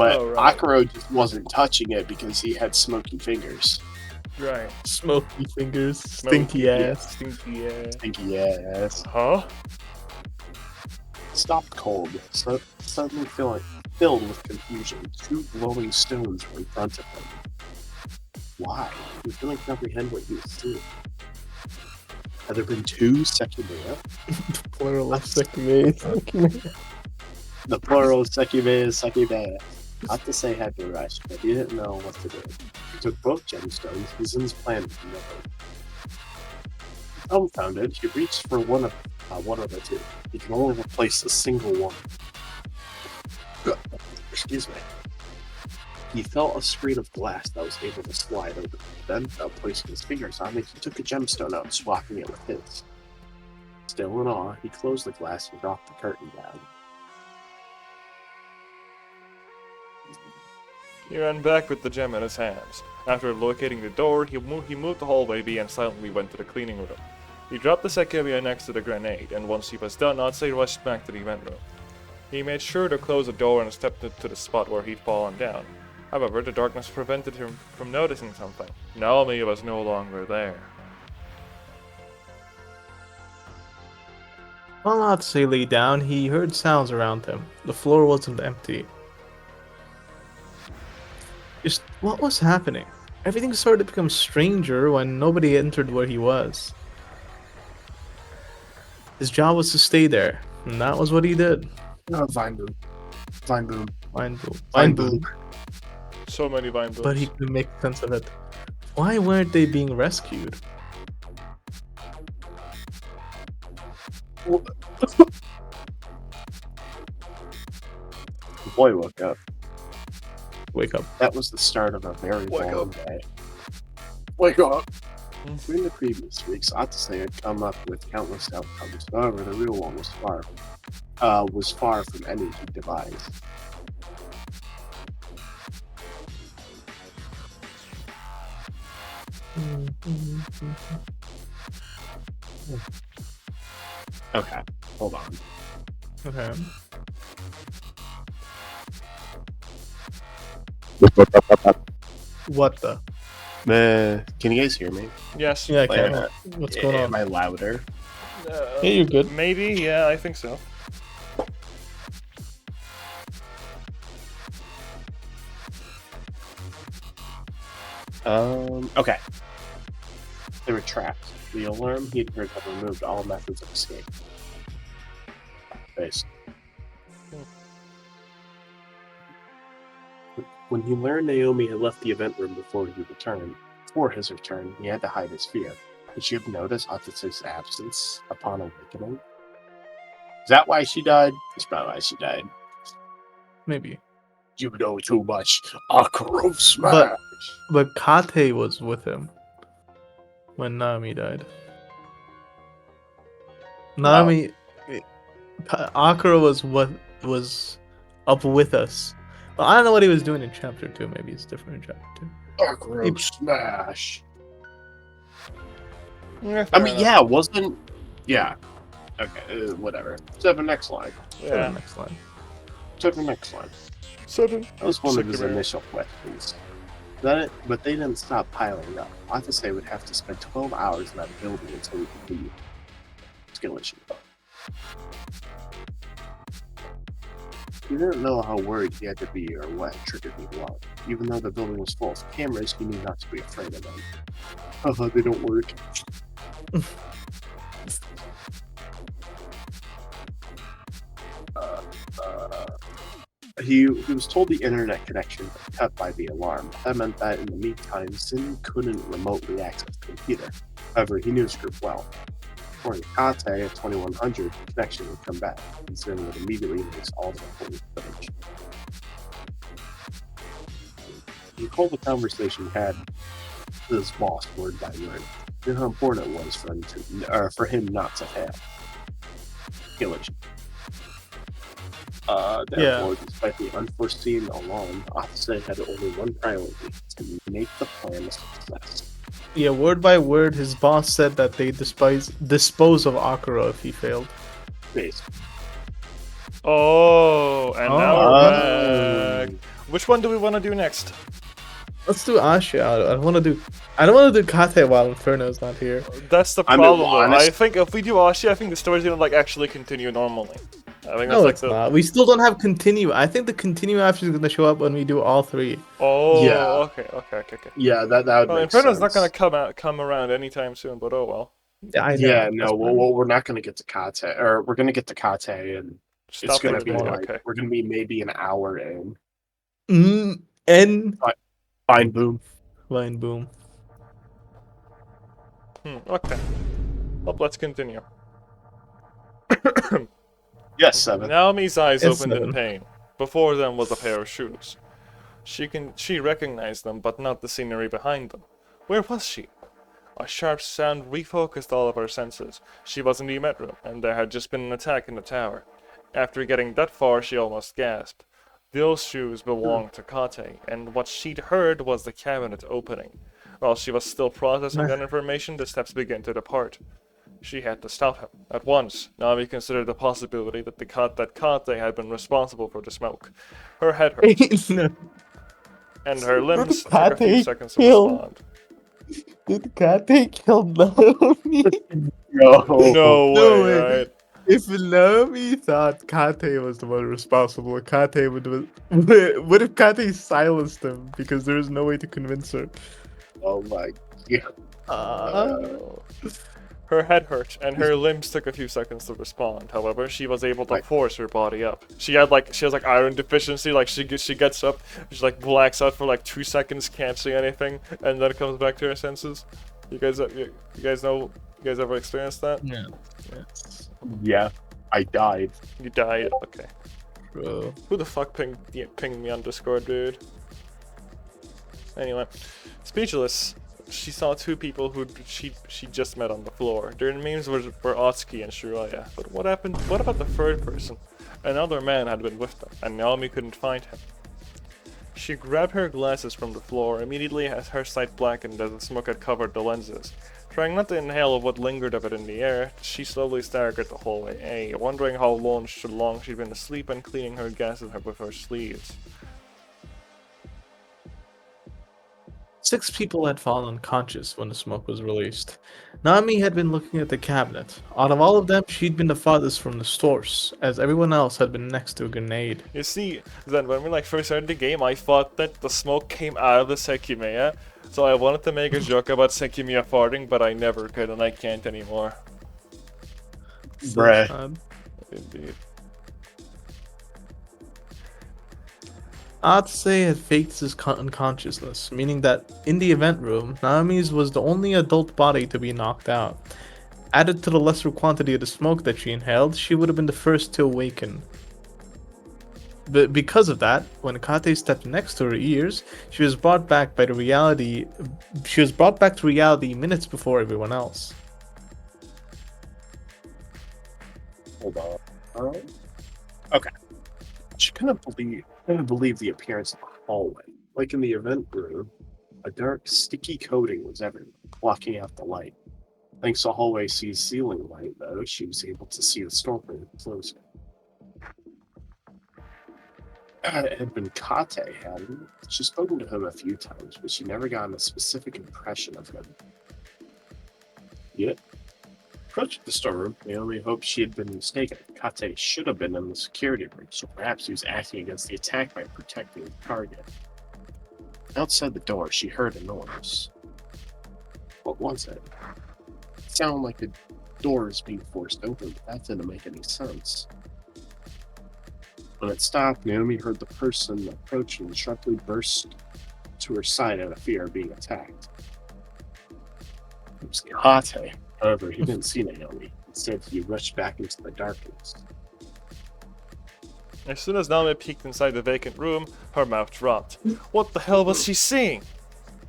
But Oh, right. Akira just wasn't touching it because he had smoky fingers. Right. smoky fingers, stinky ass. Stinky ass. Stinky ass. Huh? Stopped cold, suddenly filled with confusion. 2 glowing stones were in front of him. Why? He couldn't comprehend what he was seeing. Had there been 2 Sekimeiya? Plural of Sekimeiya. The plural Sekimeiya is Sekimeiya. Not to say had to rush, but he didn't know what to do. He took both gemstones, Zen's plan was nothing. Dumbfounded, he reached for one of the 2. He can only replace a single one. Excuse me. He felt a screen of glass that was able to slide open. Then, without placing his fingers on it, he took a gemstone out, swapping it with his. Still in awe, he closed the glass and dropped the curtain down. He ran back with the gem in his hands. After locating the door, he moved the hallway B and silently went to the cleaning room. He dropped the Sekimeiya next to the grenade, and once he was done, Atsui rushed back to the event room. He made sure to close the door and stepped to the spot where he'd fallen down. However, the darkness prevented him from noticing something. Naomi was no longer there. While Atsui lay down, he heard sounds around him. The floor wasn't empty. Just what was happening? Everything started to become stranger when nobody entered where he was. His job was to stay there, and that was what he did. Oh, Vine Boom. Vine Boom. Mind boom. Vine Mind boom. Boom. So many vine blooms. But he couldn't make sense of it. Why weren't they being rescued? The boy woke up. Wake up. That was the start of a very Wake long up. day. Wake up! During the previous weeks, Atsui had come up with countless outcomes. However, the real one was far from any he devised. Okay, hold on. Okay. What the? Can you guys hear me? Yes. Yeah, I Like, can. What's going Am on? I louder? Yeah, you're good. Maybe, yeah, I think so. Okay. They were trapped. The alarm he'd heard had removed all methods of escape. When he learned Naomi had left the event room before his return, he had to hide his fear. Did she have noticed Atase's absence upon awakening? Is that why she died? That's probably why she died. Maybe. You know too much. Akuro smash. But Kate was with him when Nami died. Nami, Akira was up with us. But I don't know what he was doing in chapter 2. Maybe it's different in chapter 2. Akuro smash. Yeah, I fair mean, enough. yeah, wasn't. Yeah. Okay, whatever. To the next line. Yeah. Next line. To the next line. 7. That was one of his Sekimeiya. initial questions. But they didn't stop piling up. Atase would have to spend 12 hours in that building until he could leave. Skill issue. He didn't know how worried he had to be or what triggered the alarm. Even though the building was full of cameras, he knew not to be afraid of them. Haha, they don't work. He was told the internet connection was cut by the alarm. That meant that in the meantime, Sin couldn't remotely access the computer. However, he knew his group well. According to Kate at 2100, the connection would come back, and Sin would immediately erase all the recorded footage. He recalled the conversation he had with his boss word by word, and how important it was for him not to fail. Killage. Therefore, despite the unforeseen alarm, Atase had only one priority: to make the plan a success. Yeah, word by word, his boss said that they dispose of Akira if he failed. Base. Oh, and now Oh. we're back. Which one do we want to do next? Let's do Asha. I don't want to do Kate while Inferno's not here. That's the I mean, problem, though. honest- I think if we do Ashi, I think the story's gonna like actually continue normally. I think that's No, like it's the. not. We still don't have continue. I think the continue after is gonna show up when we do all 3. Oh, Yeah. okay. Yeah, that would Well, make Inferno's sense. not gonna come around anytime soon, but oh well. I know. Yeah, no, That's fine. we're not going to get to Kate, or we're going to get to Kate, and it's Stop going it to be today, like okay. we're going to be maybe an hour in. N Fine, boom. line boom. Okay. Well, let's continue. Yes, 7. Naomi's eyes It's opened in 7. pain. Before them was a pair of shoes. She recognized them, but not the scenery behind them. Where was she? A sharp sound refocused all of her senses. She was in the event room, and there had just been an attack in the tower. After getting that far, she almost gasped. Those shoes belonged to Kate, and what she'd heard was the cabinet opening. While she was still processing that information, the steps began to depart. She had to stop him. At once, Nami considered the possibility that Kate had been responsible for the smoke. Her head hurt, No. and her limbs Did took a few Kate seconds to kill- respond. Did Kate kill Naomi? No. No No way, way. right? If Naomi thought Kate was the one responsible, Kate would. What if Kate silenced him because there was no way to convince her? Oh my god. Her head hurt, and her limbs took a few seconds to respond. However, she was able to force her body up. She has like iron deficiency. Like she gets up, she like blacks out for like 2 seconds, can't see anything, and then comes back to her senses. You guys ever experienced that? Yeah. Yeah, I died. You died. Okay. Bro. Who the fuck pinged me on Discord, dude? Anyway, speechless. She saw 2 people who she just met on the floor. Their names were Otsuki and Shiraya. But what happened? What about the third person? Another man had been with them, and Naomi couldn't find him. She grabbed her glasses from the floor immediately as her sight blackened as the smoke had covered the lenses. Trying not to inhale what lingered of it in the air, she slowly staggered the hallway A, wondering how long she'd been asleep and cleaning her glasses with her sleeves. 6 people had fallen unconscious when the smoke was released. Nami had been looking at the cabinet. Out of all of them, she'd been the farthest from the source, as everyone else had been next to a grenade. You see, then when we first started the game, I thought that the smoke came out of the Sekimeiya, so I wanted to make a joke about Sekimeiya farting, but I never could, and I can't anymore. Bruh. sad. Indeed. Atse had faked his unconsciousness, meaning that in the event room, Naomi's was the only adult body to be knocked out. Added to the lesser quantity of the smoke that she inhaled, she would have been the first to awaken. But because of that, when Kate stepped next to her ears, she was brought back by the reality. She was brought back to reality minutes before everyone else. Hold on. Okay. She couldn't believe the appearance of the hallway. Like in the event room, a dark, sticky coating was everywhere, blocking out the light. Thanks to Hallway C's ceiling light, though, she was able to see the storeroom closer. It had been Kate, hadn't it? She'd spoken to him a few times, but she never gotten a specific impression of him. Yet, approaching the storeroom, Naomi hoped she had been mistaken. Kate should have been in the security room, so perhaps he was acting against the attack by protecting the target. Outside the door, she heard a noise. What was it? It sounded like the door is being forced open, but that didn't make any sense. When it stopped, Naomi heard the person approaching and sharply burst to her side out of fear of being attacked. It was Kate. However, he didn't see Naomi. Instead, he rushed back into the darkness. As soon as Naomi peeked inside the vacant room, her mouth dropped. What the hell was she seeing?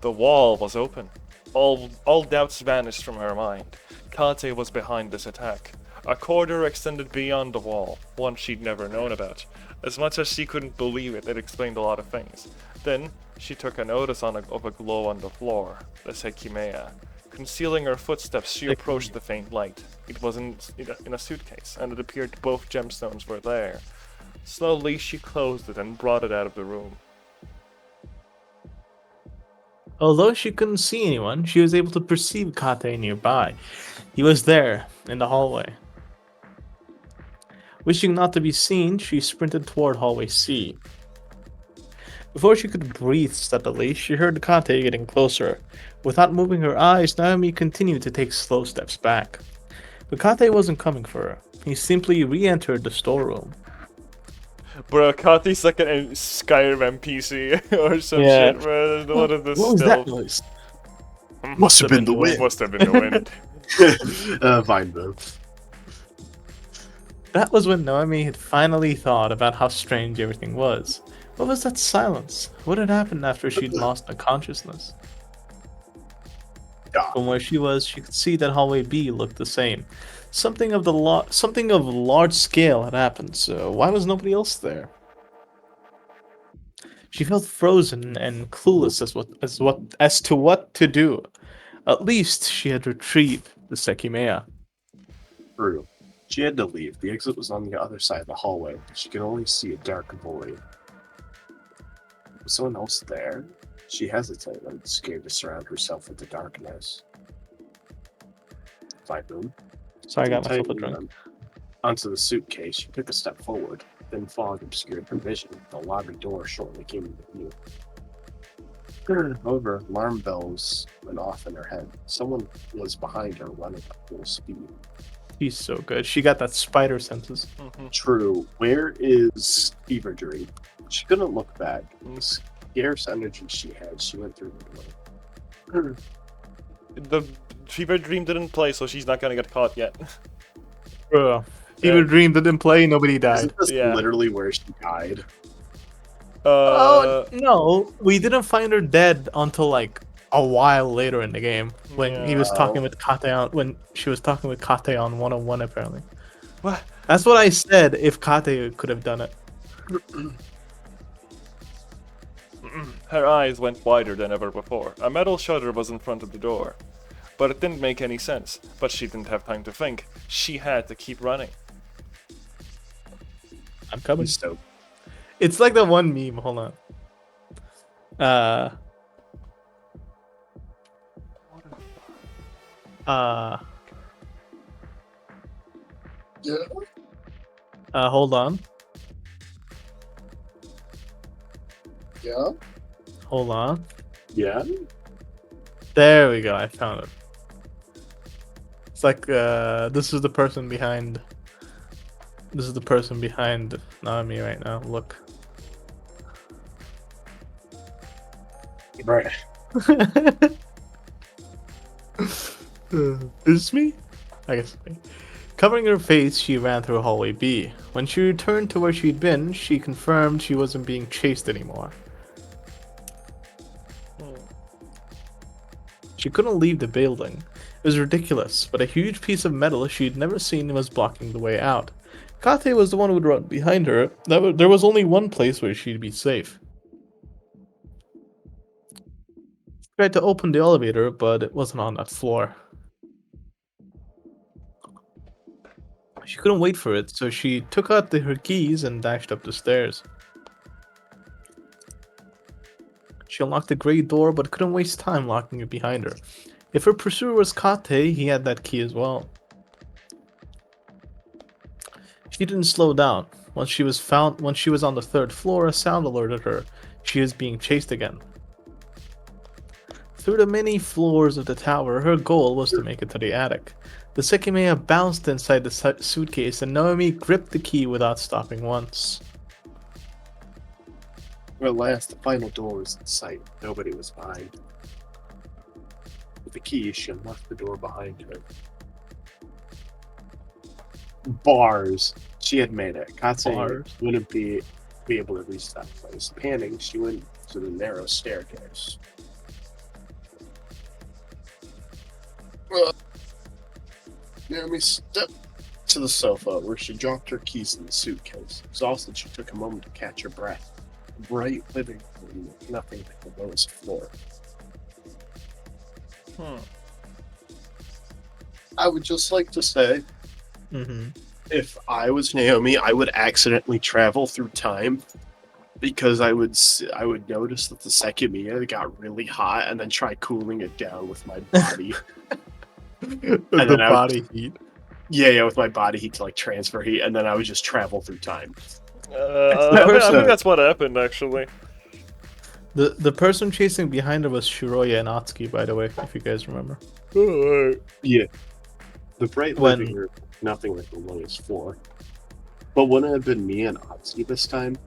The wall was open. All doubts vanished from her mind. Kate was behind this attack. A corridor extended beyond the wall, one she'd never known about. As much as she couldn't believe it, it explained a lot of things. Then, she took a notice of a glow on the floor, the Sekimeiya. Concealing her footsteps, she approached the faint light. It was in a suitcase, and it appeared both gemstones were there. Slowly, she closed it and brought it out of the room. Although she couldn't see anyone, she was able to perceive Kate nearby. He was there, in the hallway. Wishing not to be seen, she sprinted toward hallway C. Before she could breathe steadily, she heard Kate getting closer. Without moving her eyes, Naomi continued to take slow steps back. But Kate wasn't coming for her. He simply re-entered the storeroom. Bro, Kate's like a Skyrim NPC or some Yeah. shit, bro. What is this What was still? that noise? Must have been the wind. Must have been the wind. Vine move. That was when Naomi had finally thought about how strange everything was. What was that silence? What had happened after she'd lost her consciousness? Yeah. From where she was, she could see that hallway B looked the same. Something of large scale had happened, so why was nobody else there? She felt frozen and clueless as to what to do. At least she had retrieved the Sekimeiya. True. She had to leave. The exit was on the other side of the hallway. She could only see a dark void. Was someone else there? She hesitated, scared to surround herself with the darkness. Fine boom. Sorry, I got myself a Tightening drink. onto the suitcase, she took a step forward. Then fog obscured her vision. The lobby door shortly came into view. However, alarm bells went off in her head. Someone was behind her, running at full speed. She's so good. She got that spider senses. True. Where is Fever Dream? She couldn't look back. The scarce energy she had, she went through the door. The Fever Dream didn't play, so she's not gonna get caught yet. Bro. Fever Dream didn't play, nobody died. Isn't this Yeah. literally where she died? Oh no, we didn't find her dead until like a while later in the game when he was talking with Kate when she was talking with Kate on 101 apparently. What? That's what I said if Kate could have done it. Her eyes went wider than ever before. A metal shutter was in front of the door. But it didn't make any sense. But she didn't have time to think. She had to keep running. I'm coming. So, It's like the one meme, hold on. Hold on. yeah. Hold on. Yeah. There we go, I found it. It's like this is the person behind Naomi right now. Look. Right. Is me? I guess. Covering her face, she ran through hallway B. When she returned to where she'd been, she confirmed she wasn't being chased anymore. She couldn't leave the building. It was ridiculous, but a huge piece of metal she'd never seen was blocking the way out. Kate was the one who would run behind her. There was only one place where she'd be safe. She tried to open the elevator, but it wasn't on that floor. She couldn't wait for it, so she took out her keys and dashed up the stairs. She unlocked the gray door, but couldn't waste time locking it behind her. If her pursuer was Kate, he had that key as well. She didn't slow down. Once she was on the third floor, a sound alerted her. She was being chased again. Through the many floors of the tower, her goal was to make it to the attic. The Sekimeiya bounced inside the suitcase, and Naomi gripped the key without stopping once. At last, the final door was in sight. Nobody was behind. With the key, she unlocked the door behind her. Bars. She had made it. Katse Bars. wouldn't be able to reach that place. Panting, she went to the narrow staircase. Naomi stepped to the sofa where she dropped her keys in the suitcase. Exhausted, she took a moment to catch her breath. A bright living room with nothing like the lowest floor. I would just like to say, if I was Naomi, I would accidentally travel through time because I would notice that the Sekimeiya got really hot and then try cooling it down with my body. The then body heat. Yeah, with my body heat to like transfer heat, and then I would just travel through time. I think that's what happened, actually. The person chasing behind her was Shiroya and Atsuki, by the way, if you guys remember. Yeah. The bright When- living room, nothing like the lowest floor. But wouldn't it have been me and Atsuki this time?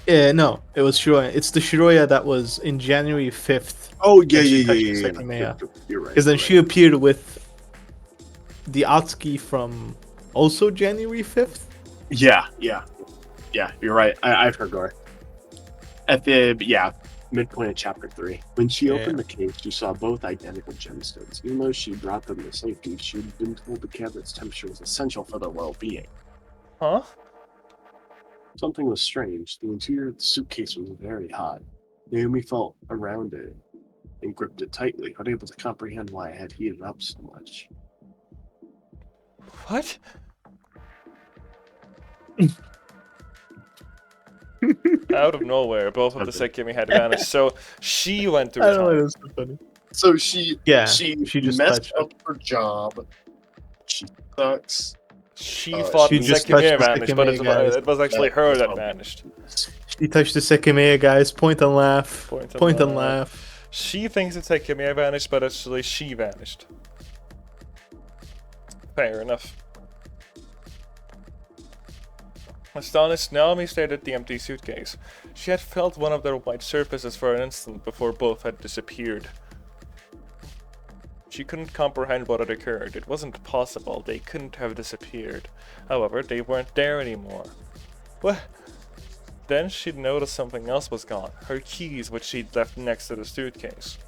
Yeah, no, it was Shiroya. It's the Shiroya that was in January 5th. Oh, yeah, And she yeah, touched yeah, the yeah. Sekimeiya. You're right. Because then you're she appeared with the Atsuki from also January 5th. Yeah, you're right. I've heard her. At the midpoint of chapter 3, when she opened the case, she saw both identical gemstones. Even though she brought them to safety, she had been told the cabinet's temperature was essential for their well-being. Huh? Something was strange. The interior of the suitcase was very hot. Naomi felt around it and gripped it tightly, unable to comprehend why it had heated up so much. What? Out of nowhere, both of the Sekimi had vanished, so she went through I don't know, it time. was so funny. So she she just messed touched up her job. She sucks. She thought she the just Sekimi touched the vanished, but Sekimeiya, guys. it was actually That her was that all. vanished. She touched the Sekimeiya, guys. Point and laugh. Point and laugh. She thinks the Sekimi vanished, but actually she vanished. Fair enough. Astonished, Naomi stared at the empty suitcase. She had felt one of their white surfaces for an instant before both had disappeared. She couldn't comprehend what had occurred. It wasn't possible. They couldn't have disappeared. However, they weren't there anymore. What? Then she'd noticed something else was gone. Her keys, which she'd left next to the suitcase.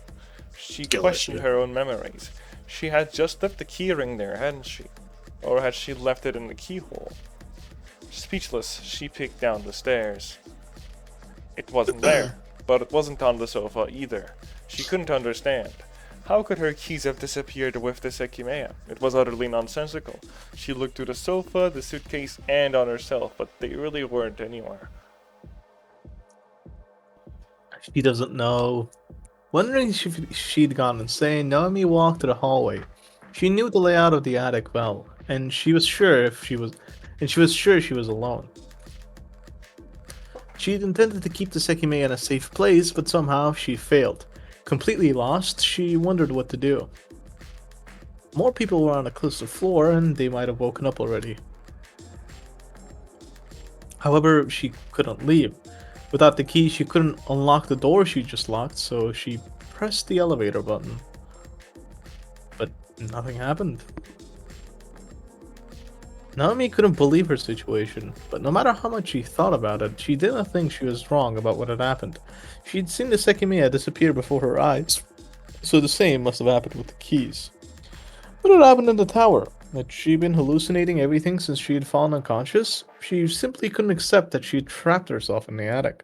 She questioned her own memories. She had just left the keyring there, hadn't she? Or had she left it in the keyhole? Speechless, she peeked down the stairs. It wasn't there, but it wasn't on the sofa either. She couldn't understand. How could her keys have disappeared with the Sekimeiya? It was utterly nonsensical. She looked through the sofa, the suitcase, and on herself, but they really weren't anywhere. She doesn't know. Wondering if she'd gone insane, Naomi walked to the hallway. She knew the layout of the attic well, and she was sure she was alone. She'd intended to keep the Sekimeiya in a safe place, but somehow she failed. Completely lost, she wondered what to do. More people were on the closer floor, and they might have woken up already. However, she couldn't leave. Without the key, she couldn't unlock the door she just locked, so she pressed the elevator button. But nothing happened. Naomi couldn't believe her situation, but no matter how much she thought about it, she didn't think she was wrong about what had happened. She'd seen the Sekimeiya disappear before her eyes, so the same must have happened with the keys. What had happened in the tower? Had she been hallucinating everything since she had fallen unconscious? She simply couldn't accept that she had trapped herself in the attic.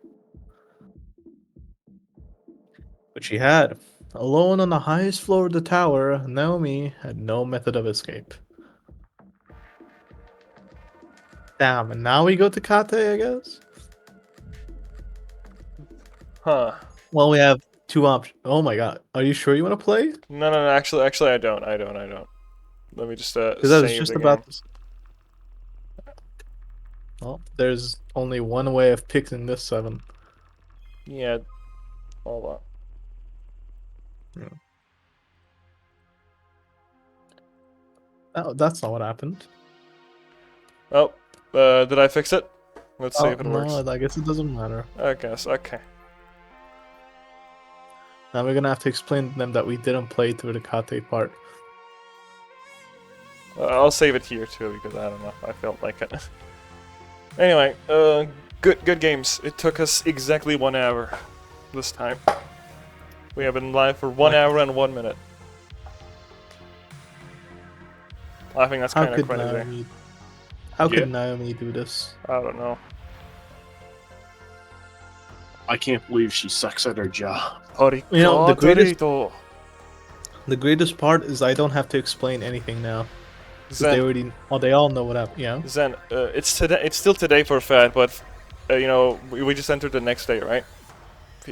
But she had. Alone on the highest floor of the tower, Naomi had no method of escape. Damn, and now we go to Kate, I guess? Huh. Well, we have two options. Oh my god. Are you sure you want to play? No. Actually, I don't. Let me just Because I was save just the about game. to. Well, there's only one way of picking this 7. Yeah. Hold on. Oh, that's not what happened. Oh, did I fix it? Let's see Oh, if it no, works. I guess it doesn't matter. I guess. Okay. Now we're gonna have to explain to them that we didn't play through the Kate part. I'll save it here too because I don't know. I felt like it. Anyway, good games. It took us exactly 1 hour this time. We have been live for 1 hour and 1 minute. I think that's kind of crazy. How could Naomi do this? I don't know. I can't believe she sucks at her job. You know, the greatest part is I don't have to explain anything now. Zen, They all know what happened. Yeah. Zen, it's today. It's still today for Fat, but you know, we just entered the next day, right?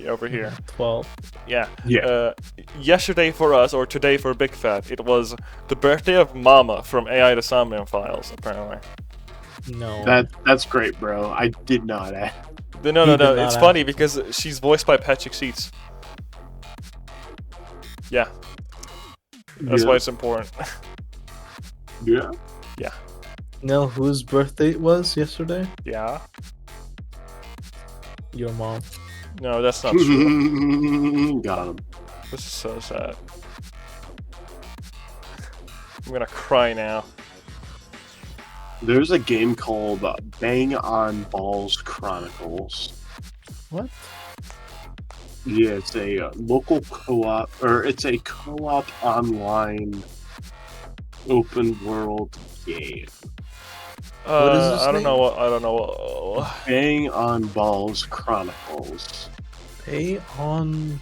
Over here. 12. Yeah. Yeah. Yesterday for us, or today for Big Fat, it was the birthday of Mama from AI the Zombie Files, apparently. No. That's great, bro. I did not. No. It's funny because she's voiced by Patrick Seats. Yeah. That's why it's important. Yeah. Yeah. Know whose birthday it was yesterday? Yeah. Your mom. No, that's not true. Got him. This is so sad. I'm gonna cry now. There's a game called Bang on Balls Chronicles. What? Yeah, it's a local co-op, or it's a co-op online open world game. What is this I don't name? know what. I don't know what. Bang on Balls Chronicles. Pay on.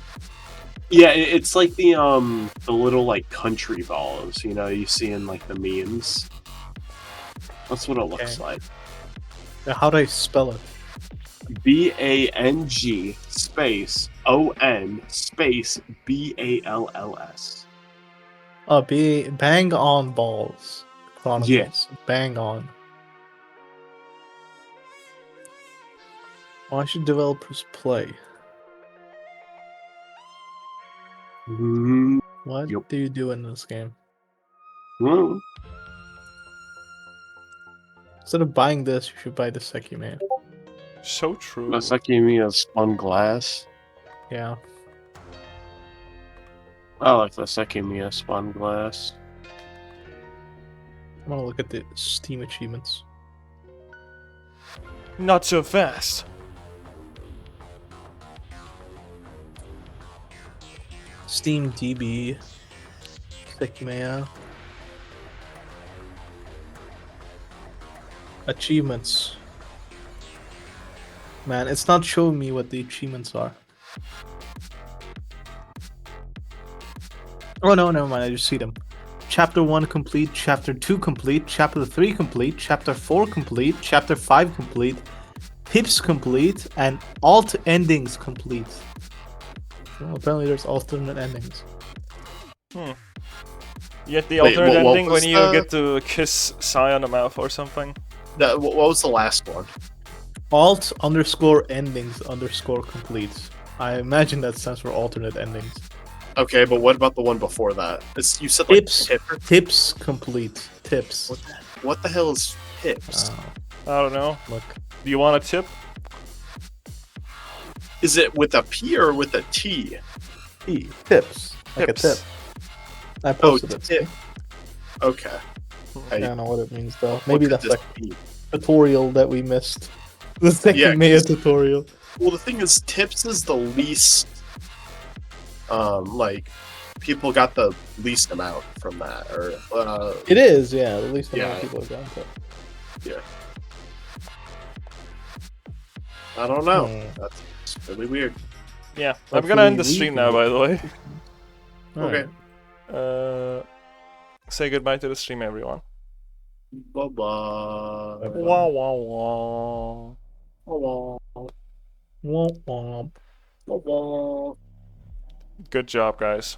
Yeah, it's like the little like country balls, you know, you see in like the memes. That's what it looks like. How do I spell it? BANG space ON space BALLS. Oh, Bang on Balls. Chronicles. Yes. Bang on. Why should developers play? Mm, What Yup. do you do in this game? mm. Instead of buying this, you should buy the Sekimeiya. So true. That's like giving me a spun glass. Yeah. I like the Sekimeiya spun glass. I want to look at the Steam achievements. Not so fast. Steam DB. Sekimeiya. Achievements. Man, it's not showing me what the achievements are. Oh no, never mind, I just see them. Chapter 1 complete, Chapter 2 complete, Chapter 3 complete, Chapter 4 complete, Chapter 5 complete, Pips complete, and alt endings complete. Well, apparently there's alternate endings. Yet the Wait, alternate what ending when was you the- get to kiss Sai on the mouth or something. What was the last one? Alt underscore endings underscore complete. I imagine that stands for alternate endings. Okay, but what about the one before that? You said like Tips. tip. Tips complete. Tips. What the hell is tips? I don't know. Look. Do you want a tip? Is it with a P or with a T? Tips. Like Tips. a tip. I posted it. tip. Okay. I don't know what it means though. Maybe What that's could like this be? tutorial that we missed. The Sekimeiya tutorial. Well, the thing is, tips is the least. Like, people got the least amount from that, or It is, yeah. The least amount Yeah. of people have gone to. yeah. I don't know. Hmm. That's really weird. Yeah, I'm gonna end the Hopefully we stream can now, do by the way. Okay. Say goodbye to the stream, everyone. Bye bye. Wah wah wah. Womp womp. Good job, guys.